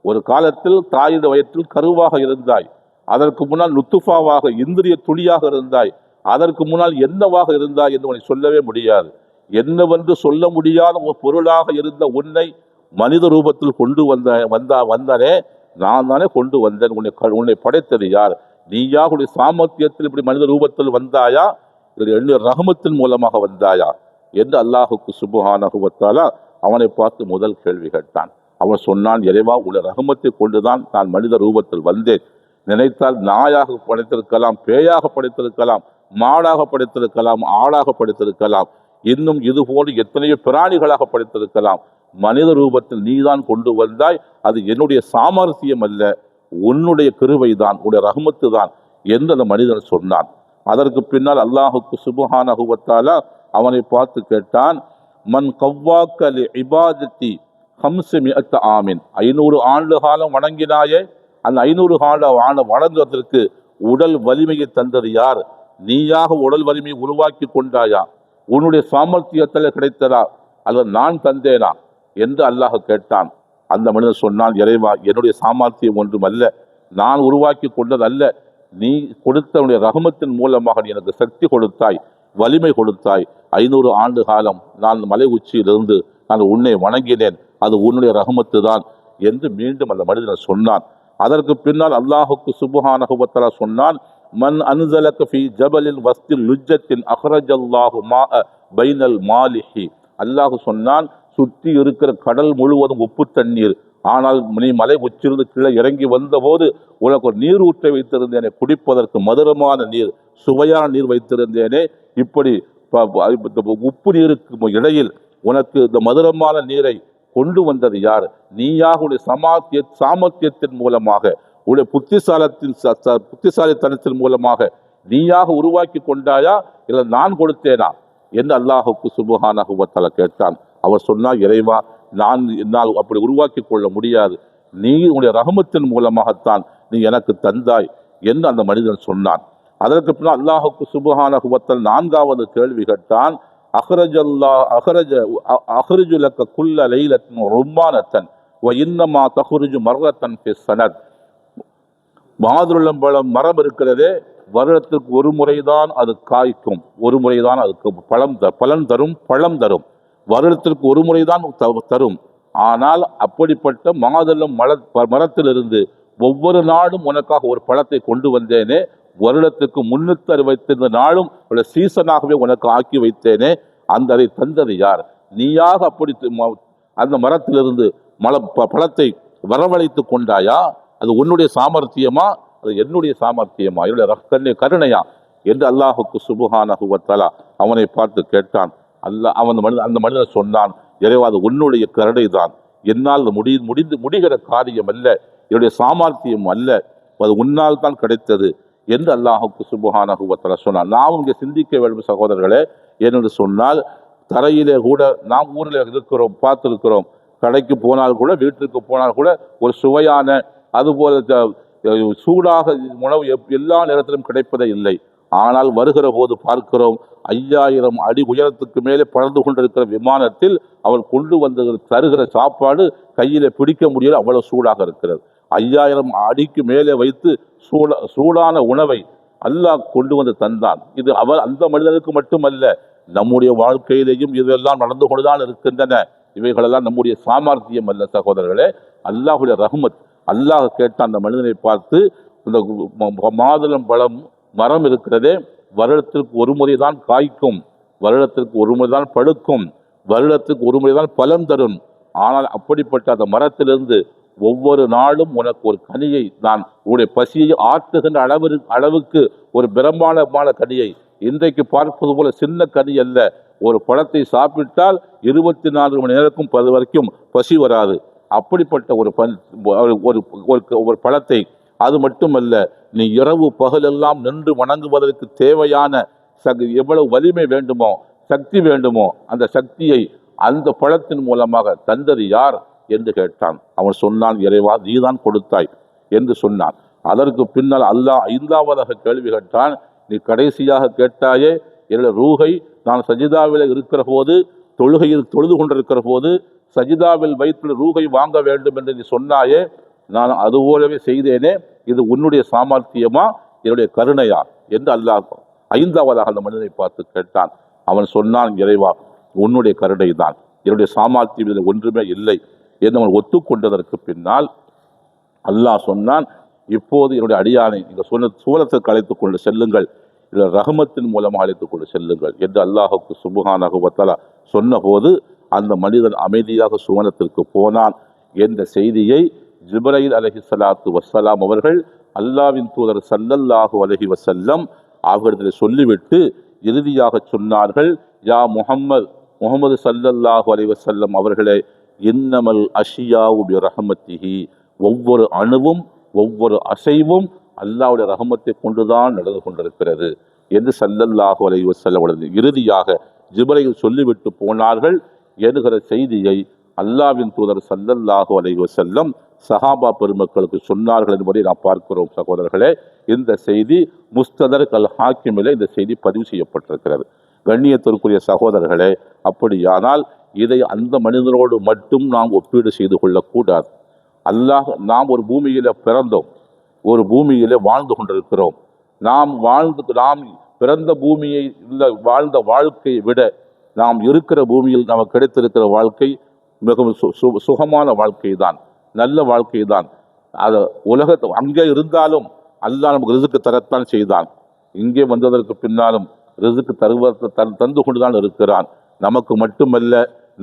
ஒரு காலத்தில் தாயின் வயிற்றில் கருவாக இருந்தாய், அதற்கு முன்னால் நுத்துஃபாவாக இந்திரிய துளியாக இருந்தாய், அதற்கு முன்னால் என்னவாக இருந்தாய் என்று உன்னை சொல்லவே முடியாது. என்னவென்று சொல்ல முடியாத ஒரு பொருளாக இருந்த உன்னை மனித ரூபத்தில் கொண்டு வந்தனே, நான் தானே கொண்டு வந்தேன். உன்னை படைத்தது யார்? நீயா உடைய சாமர்த்தியத்தில் இப்படி மனித ரூபத்தில் வந்தாயா, இல்லை ரஹமத்தின் மூலமாக வந்தாயா என்று அல்லாஹுக்கு சுப்ஹானஹு வ தஆலா அவனை பார்த்து முதல் கேள்வி கேட்டான். அவன் சொன்னான், இறைவா, உடைய ரஹமத்தை கொண்டுதான் நான் மனித ரூபத்தில் வந்தேன். நினைத்தால் நாயாக படைத்திருக்கலாம், பேயாக படைத்திருக்கலாம், மாடாக படைத்திருக்கலாம், ஆடாக படைத்திருக்கலாம், இன்னும் இதுபோன்று எத்தனையோ பிராணிகளாக படைத்திருக்கலாம். மனித ரூபத்தில் நீதான் கொண்டு வந்தாய், அது என்னுடைய சாமர்த்தியம் அல்ல, உன்னுடைய கிருபை தான், உன்னுடைய ரஹமத்து தான் என்று அந்த மனிதன் சொன்னான். அதற்கு பின்னால் அல்லாஹுக்கு சுப்ஹானஹு வ தஆலா அவனை பார்த்து கேட்டான், மன் கவ்வாக்க லி இபாதத்தி 500 ஆமின், 500 ஆண்டு காலம் வணங்கினாயே, அந்த 500 ஆண்டு வணங்குவதற்கு உடல் வலிமையை தந்தது யார்? நீயாக உடல் வலிமையை உருவாக்கி கொண்டாயா? உன்னுடைய சாமர்த்தியத்தில் கிடைத்ததா அல்லது நான் தந்தேனா என்று அல்லாஹ் கேட்டான். அந்த மனிதன் சொன்னான், இறைவா, என்னுடைய சாமர்த்தியம் ஒன்றும் அல்ல, நான் உருவாக்கி கொண்டது அல்ல, நீ கொடுத்தவனுடைய ரஹமத்தின் மூலமாக நீ எனக்கு சக்தி கொடுத்தாய், வலிமை கொடுத்தாய். 500 ஆண்டு காலம் நான் மலை உச்சியிலிருந்து நான் உன்னை வணங்கினேன், அது உன்னுடைய ரஹமத்து தான் என்று மீண்டும் அந்த மனிதன் சொன்னான். அதற்கு பின்னால் அல்லாஹுக்கு சுப்ஹானஹு வ தஆலா சொன்னான், மன் அன்ஸலக ஃபீ ஜபலில் வஸ்தில் லுஜ்ஜத்தின் அஹ்ரஜல்லாஹு மாஅ பைனல் மாலிஹி, அல்லாஹ் சொன்னான், சுற்றி இருக்கிற கடல் முழுவதும் உப்பு தண்ணீர், ஆனால் நீ மலை உச்சிலிருந்து கீழே இறங்கி வந்தபோது உனக்கு ஒரு நீர் ஊற்றை வைத்திருந்தேனே, குடிப்பதற்கு மதுரமான நீர், சுவையான நீர் வைத்திருந்தேனே, இப்படி உப்பு நீருக்கு இடையில் உனக்கு இந்த மதுரமான நீரை கொண்டு வந்தது யார்? நீயாக உடைய சாமர்த்தியத்தின் மூலமாக, உடைய புத்திசாலித்தனத்தின் மூலமாக நீயாக உருவாக்கி கொண்டாயா, இல்லை நான் கொடுத்தேனா என்று அல்லாஹுக்கு சுப்ஹானஹு வ தஆலா கேட்டான். அவர் சொன்னார், இறைவா, என்னால் அப்படி உருவாக்கி கொள்ள முடியாது, நீ உடைய ரஹமத்தின் மூலமாகத்தான் நீ எனக்கு தந்தாய் என்று அந்த மனிதன் சொன்னான். அதற்கு பின்னால் அல்லாஹுக்கு சுப்ஹானஹு வ தஆலா 4வது கேள்வி கேட்டான், அஹ்ரஜு லக்க குல்ல லைலத்தின் ரும்மானத்தன் வ இன்னமா தஹ்ருஜு மர்ரத்தன் ஃபி ஸனத், மாதுளம்பழம் மரம் இருக்கிறதே, வருடத்திற்கு ஒரு முறைதான் அது காய்க்கும், ஒரு முறைதான் அதுக்கு பலன் தரும். வருடத்திற்கு ஒரு முறைதான் தரும். ஆனால் அப்படிப்பட்ட மாதுளம் மரத்திலிருந்து ஒவ்வொரு நாளும் உனக்காக ஒரு பழத்தை கொண்டு வந்தேனே, வருடத்துக்கு 365 நாளும் சீசனாகவே உனக்கு ஆக்கி வைத்தேனே, அதை தந்தது யார்? நீயாக அப்படி அந்த மரத்திலிருந்து பழத்தை வரவழைத்து கொண்டாயா? அது உன்னுடைய சாமர்த்தியமா, அது என்னுடைய சாமர்த்தியமா, என்னுடைய கருணையா என்று அல்லாஹுக்கு சுப்ஹானஹு வ தஆலா அவனை பார்த்து கேட்டான். அந்த மனிதன் சொன்னான், இறைவா, அது உன்னுடைய கருணை தான், என்னால் முடிகிற காரியம் அல்ல, என்னுடைய சாமர்த்தியம் அல்ல, அது உன்னால் தான் கிடைத்தது என்று அல்லாஹுக்கு சுப்ஹானஹு வ தஆலா சொன்னான். நாம் இங்கே சிந்திக்க வேண்டும் சகோதரர்களே. ஏனென்று சொன்னால், தரையிலே கூட நாம் ஊரில் இருக்கிறோம், பார்த்துருக்கிறோம், கடைக்கு போனால் கூட, வீட்டிற்கு போனால் கூட ஒரு சுவையான அதுபோல சூடாக உணவு எல்லா நேரத்திலும் கிடைப்பதே இல்லை. ஆனால் வருகிற போது பார்க்கிறோம், 5000 அடி உயரத்துக்கு மேலே பறந்து கொண்டிருக்கிற விமானத்தில் அவள் கொண்டு வந்து தருகிற சாப்பாடு கையில பிடிக்க முடியல, அவ்வளவு சூடாக இருக்கிறது. 5000 அடிக்கு மேலே வைத்து சூடான உணவை அல்லாஹ் கொண்டு வந்து தந்தான். இது அந்த மனிதனுக்கு மட்டுமல்ல, நம்முடைய வாழ்க்கையிலேயும் இதெல்லாம் நடந்து கொண்டுதான் இருக்கின்றன. இவைகளெல்லாம் நம்முடைய சாமர்த்தியம் அல்ல சகோதரர்களே, அல்லாஹுடைய ரஹ்மத். அல்லாஹ் கேட்ட அந்த மனிதனை பார்த்து, இந்த மாதுளம் மரம் இருக்கிறதே, வருடத்திற்கு ஒரு முறை தான் காய்க்கும், வருடத்திற்கு ஒரு முறை தான் பழுக்கும், வருடத்துக்கு ஒரு முறை தான் பலன் தரும். ஆனால் அப்படிப்பட்ட அந்த மரத்திலிருந்து ஒவ்வொரு நாளும் உனக்கு ஒரு கனியை, நான் உன்னுடைய பசியை ஆற்றுகின்ற அளவுக்கு ஒரு பிரம்மாண்டமான கனியை, இன்றைக்கு பார்ப்பது போல சின்ன கனி அல்ல, ஒரு பழத்தை சாப்பிட்டால் 24 மணி நேரக்கும் வரைக்கும் பசி வராது. அப்படிப்பட்ட ஒரு பழத்தை, அது மட்டுமல்ல, நீ இரவு பகலெல்லாம் நின்று வணங்குவதற்கு தேவையான எவ்வளவு வலிமை வேண்டுமோ, சக்தி வேண்டுமோ, அந்த சக்தியை அந்த பழத்தின் மூலமாக தந்தது யார் என்று கேட்டான். அவன் சொன்னான், இறைவா, நீதான் கொடுத்தாய் என்று சொன்னான். அதற்கு பின்னால் அல்லாஹ் 5ஆவதாக கேள்வி கேட்டான். நீ கடைசியாக கேட்டாயே, என்னுடைய ரூஹை நான் சஜிதாவில் இருக்கிற போது, தொழுகையில் தொழுது கொண்டிருக்கிற போது சஜிதாவில் வைத்துள்ள ரூஹை வாங்க வேண்டும் என்று நீ சொன்னாயே, நான் அதுபோலவே செய்தேனே, இது உன்னுடைய சாமர்த்தியமா, என்னுடைய கருணையா என்று அல்லாஹ் 5ஆவதாக அந்த மனிதனை பார்த்து கேட்டான். அவன் சொன்னான், இறைவா, உன்னுடைய கருணை தான், என்னுடைய சாமர்த்தியம் ஒன்றுமே இல்லை என்று அவன் ஒத்துக்கொண்டதற்கு பின்னால் அல்லாஹ் சொன்னான், இப்போது என்னுடைய அடியானை இந்த சூலத்துக்கு அழைத்துக் கொண்டு செல்லுங்கள், இதில் ரஹமத்தின் மூலமாக அழைத்துக் கொண்டு செல்லுங்கள் என்று அல்லாஹுக்கு சுப்ஹானஹு வ தஆலா சொன்ன போது அந்த மனிதன் அமைதியாக சுவனத்திற்கு போனான் என்ற செய்தியை ஜிப்ரீல் அலைஹிஸ்ஸலாத்து வஸ்ஸலாம் அவர்கள் அல்லாஹ்வின் தூதர் ஸல்லல்லாஹு அலைஹி வஸல்லம் அவர்களிடத்தில் சொல்லிவிட்டு இறுதியாக சொன்னார்கள், யா முஹம்மது ஸல்லல்லாஹு அலைஹி வஸல்லம் அவர்களே, இன்னமல் அஷ்யாஉ பி ரஹமத்திஹி, ஒவ்வொரு அணுவும் ஒவ்வொரு அசைவும் அல்லாஹ்வுடைய ரஹமத்தை கொண்டுதான் நடந்து கொண்டிருக்கிறது என்று ஸல்லல்லாஹு அலைஹி வஸல்லம் இறுதியாக ஜிப்ரீல் சொல்லிவிட்டு போனார்கள் என்கிற செய்தியை அல்லாஹ்வின் தூதர் ஸல்லல்லாஹு அலைஹி வஸல்லம் சஹாபா பெருமக்களுக்கு சொன்னார்கள் என்பதை நாம் பார்க்கிறோம் சகோதரர்களே. இந்த செய்தி முஸ்ததரக் அல் ஹாக்கிமிலே இந்த செய்தி பதிவு செய்யப்பட்டிருக்கிறது. கண்ணியத்திற்குரிய சகோதரர்களே, அப்படியானால் இதை அந்த மனிதனோடு மட்டும் நாம் ஒப்பீடு செய்து கொள்ளக்கூடாது. நாம் ஒரு பூமியில பிறந்தோம், ஒரு பூமியிலே வாழ்ந்து கொண்டிருக்கிறோம். நாம் பிறந்த பூமியை வாழ்ந்த வாழ்க்கையை விட நாம் இருக்கிற பூமியில் நமக்கு கிடைத்திருக்கிற வாழ்க்கை மிகவும் சுகமான வாழ்க்கை தான், நல்ல வாழ்க்கை தான். அது அங்கே இருந்தாலும் அல்லாஹ் நமக்கு ரிசுக்கு தரத்தான் செய்தான். இங்கே வந்ததற்கு பின்னாலும் ரிசுக்கு தந்து கொண்டுதான் இருக்கிறான். நமக்கு மட்டுமல்ல,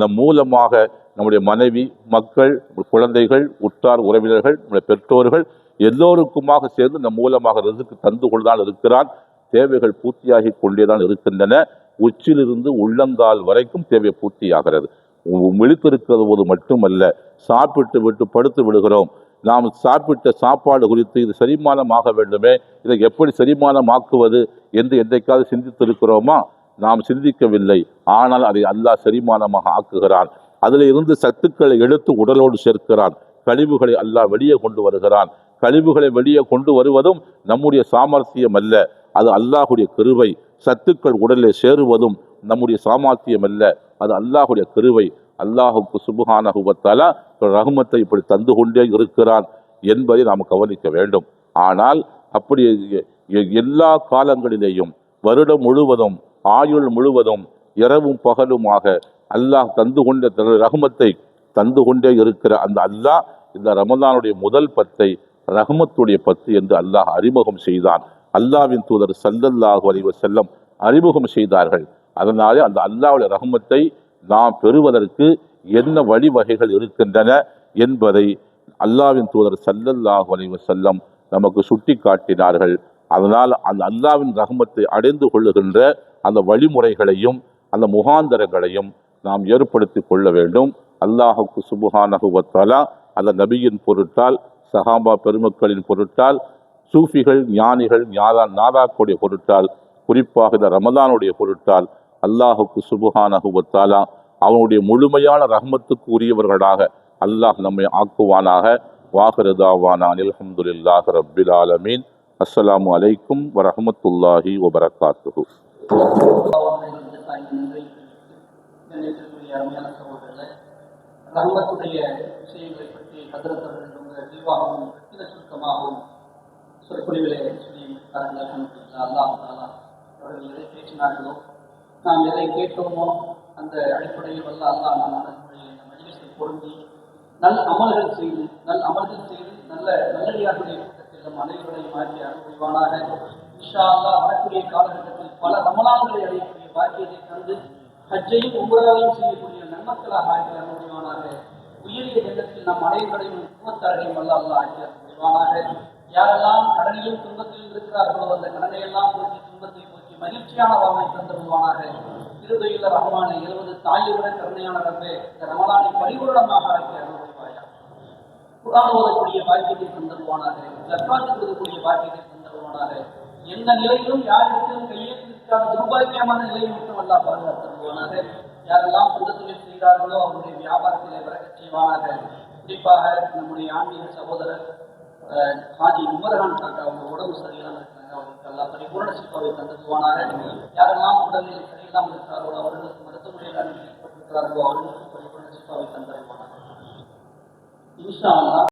நம் மூலமாக நம்முடைய மனைவி, மக்கள், குழந்தைகள், உற்றார் உறவினர்கள், நம்முடைய பெற்றோர்கள் எல்லோருக்குமாக சேர்ந்து நம் மூலமாக ரிசுக்கு தந்து கொண்டுதான் இருக்கிறான். தேவைகள் பூர்த்தியாகி கொண்டேதான் இருக்கின்றன. உச்சிலிருந்து உள்ளங்கால் வரைக்கும் தேவை பூர்த்தியாகிறது. விழித்திருக்கிறது போது மட்டுமல்ல, சாப்பிட்டு விட்டு படுத்து விடுகிறோம். நாம் சாப்பிட்ட சாப்பாடு குறித்து இது செரிமானமாக வேண்டுமே, இதை எப்படி செரிமானமாக்குவது என்று என்றைக்காவது சிந்தித்திருக்கிறோமா? நாம் சிந்திக்கவில்லை. ஆனால் அதை அல்லாஹ் செரிமானமாக ஆக்குகிறான். அதில் இருந்து சத்துக்களை எடுத்து உடலோடு சேர்க்கிறான். கழிவுகளை அல்லாஹ் வெளியே கொண்டு வருகிறான். கழிவுகளை வெளியே கொண்டு வருவதும் நம்முடைய சாமர்த்தியம் அல்ல, அது அல்லாஹுடைய கிருபை. சத்துக்கள் உடலில் சேருவதும் நம்முடைய சாமர்த்தியம் அல்ல, அது அல்லாஹுடைய கிருபை. அல்லாஹுக்கு சுப்ஹானஹு வ தஆலா ரஹ்மத்தை இப்படி தந்து கொண்டே இருக்கிறான் என்பதை நாம் கவனிக்க வேண்டும். ஆனால் அப்படி எல்லா காலங்களிலேயும் வருடம் முழுவதும் ஆயுள் முழுவதும் இரவும் பகலுமாக அல்லாஹ் தந்து கொண்ட ரஹ்மத்தை தந்து கொண்டே இருக்கிற அந்த அல்லாஹ் இந்த ரமதானுடைய முதல் 10 ரஹ்மத்துடைய 10 என்று அல்லாஹ் அறிமுகம் செய்தான். அல்லாஹ்வின் தூதர் ஸல்லல்லாஹு அலைஹி வஸல்லம் அறிமுகம் செய்தார்கள். அதனாலே அந்த அல்லாஹ்வுடைய ரஹ்மத்தை நாம் பெறுவதற்கு என்ன வழிவகைகள் இருக்கின்றன என்பதை அல்லாஹ்வின் தூதர் ஸல்லல்லாஹு அலைஹி வஸல்லம் நமக்கு சுட்டி காட்டினார்கள். அதனால் அந்த அல்லாஹ்வின் ரஹ்மத்தை அடைந்து கொள்ளுகின்ற அந்த வழிமுறைகளையும் அந்த முகாந்தரங்களையும் நாம் ஏற்படுத்தி கொள்ள வேண்டும். அல்லாஹுக்கு சுப்ஹானஹு வ தஆலா அந்த நபியின் பொருட்டால், சஹாபா பெருமக்களின் பொருட்டால், சூஃபிகள் ஞானிகள் நாதாக்களுடைய பொருட்டால், குறிப்பாக இந்த ரமதானுடைய பொருட்டால் அல்லாஹுக்கு சுப்ஹானஹு வ தஆலா அவனுடைய முழுமையான ரஹ்மத்துக்கு உரியவர்களாக அல்லாஹ் நம்மை ஆக்குவானாக. வாஹிரு தாவானா அல்ஹம்துலில்லாஹி ரப்பில் ஆலமீன். அஸ்ஸலாமு அலைக்கும் வரஹ்மத்துல்லாஹி வபரகாத்துஹு. ரஹ்மத்துடைய விஷயங்களை பற்றி ஹதரத் விரிவாகவும் சுருக்கமாகவும் சொற்பொழிவுகளை சொல்லி அல்லாஹ் தஆலா அவர்கள் எதை பேசினார்களோ, நாம் எதை கேட்டோமோ அந்த அடிப்படையில் வல்ல அல்லாஹ் நம்முடைய இந்த மஜ்லிஸை பொருந்தி நல்ல அமல்கள் செய்து நல்ல நல்லடியார்களுடைய கூட்டத்தில் நம் அனைவரையும் மாற்றி அனுபவிவானாக. இன்ஷா அல்லாஹ் வரக்கூடிய காலகட்டத்தில் பல ரமலான்களை அடையக்கூடிய பாக்கியத்தை தந்து ஹஜ்ஜையும் உம்ராவையும் செய்யக்கூடிய நன்மக்களாக ஆக்கி அனுபவிவானாக. உயரிய ஜன்னத்தில் நம் அனைவரையும் குடும்பத்தாரையும் வல்ல அல்லாஹ் ஆக்கி அனுபவிவானாக. யாரெல்லாம் கடனிலும் துன்பத்திலும் இருக்கிறார்களோ அந்த கடனையெல்லாம் போக்கி துன்பத்தை போக்கி மகிழ்ச்சியான வாழ்வை தந்துடுவானாக. இருதையுள்ள ரஹ்மானை 70 தாயுடன் கருணையான ரப்பே, இந்த ரமலானை பரிபூரணமாக ஆக்கி அனுபவிவாயா. குர்ஆன் ஓதக்கூடிய பாக்கியத்தை தந்துடுவானாக. ஜக்காத் கொடுக்கக்கூடிய பாக்கியத்தை தந்துடுவானாக. எந்த நிலையிலும் யாருக்கும் கையெழுத்திற்கான துர்பாக்கியமான நிலையை மட்டும் அல்லாஹ் பாதுகாத்துடுவானாக. யாரெல்லாம் சொந்தத்தில் செய்கிறார்களோ அவருடைய வியாபாரத்திலே வரக்கச் செய்வானாக. குறிப்பாக நம்முடைய ஆன்மீக சகோதரர் ஹாஜி உமர்கான் காக்கா அவங்க உடம்பு சரியில்லாமல் இருக்கிறாங்க. அவருக்கு எல்லாம் பரிபூர்ண சிப்பாவை தந்துடுவானாக. யாரெல்லாம் உடலில் சரியில்லாமல் இருக்கிறார்களோ, அவர்களுக்கு மருத்துவமனையில் அனுமதிக்கப்பட்டிருக்கிறார்களோ அவர்களுக்கு பரிபூர்ண சிப்பாவை தந்துடுவானாக. இன்ஷா அல்லாஹ்.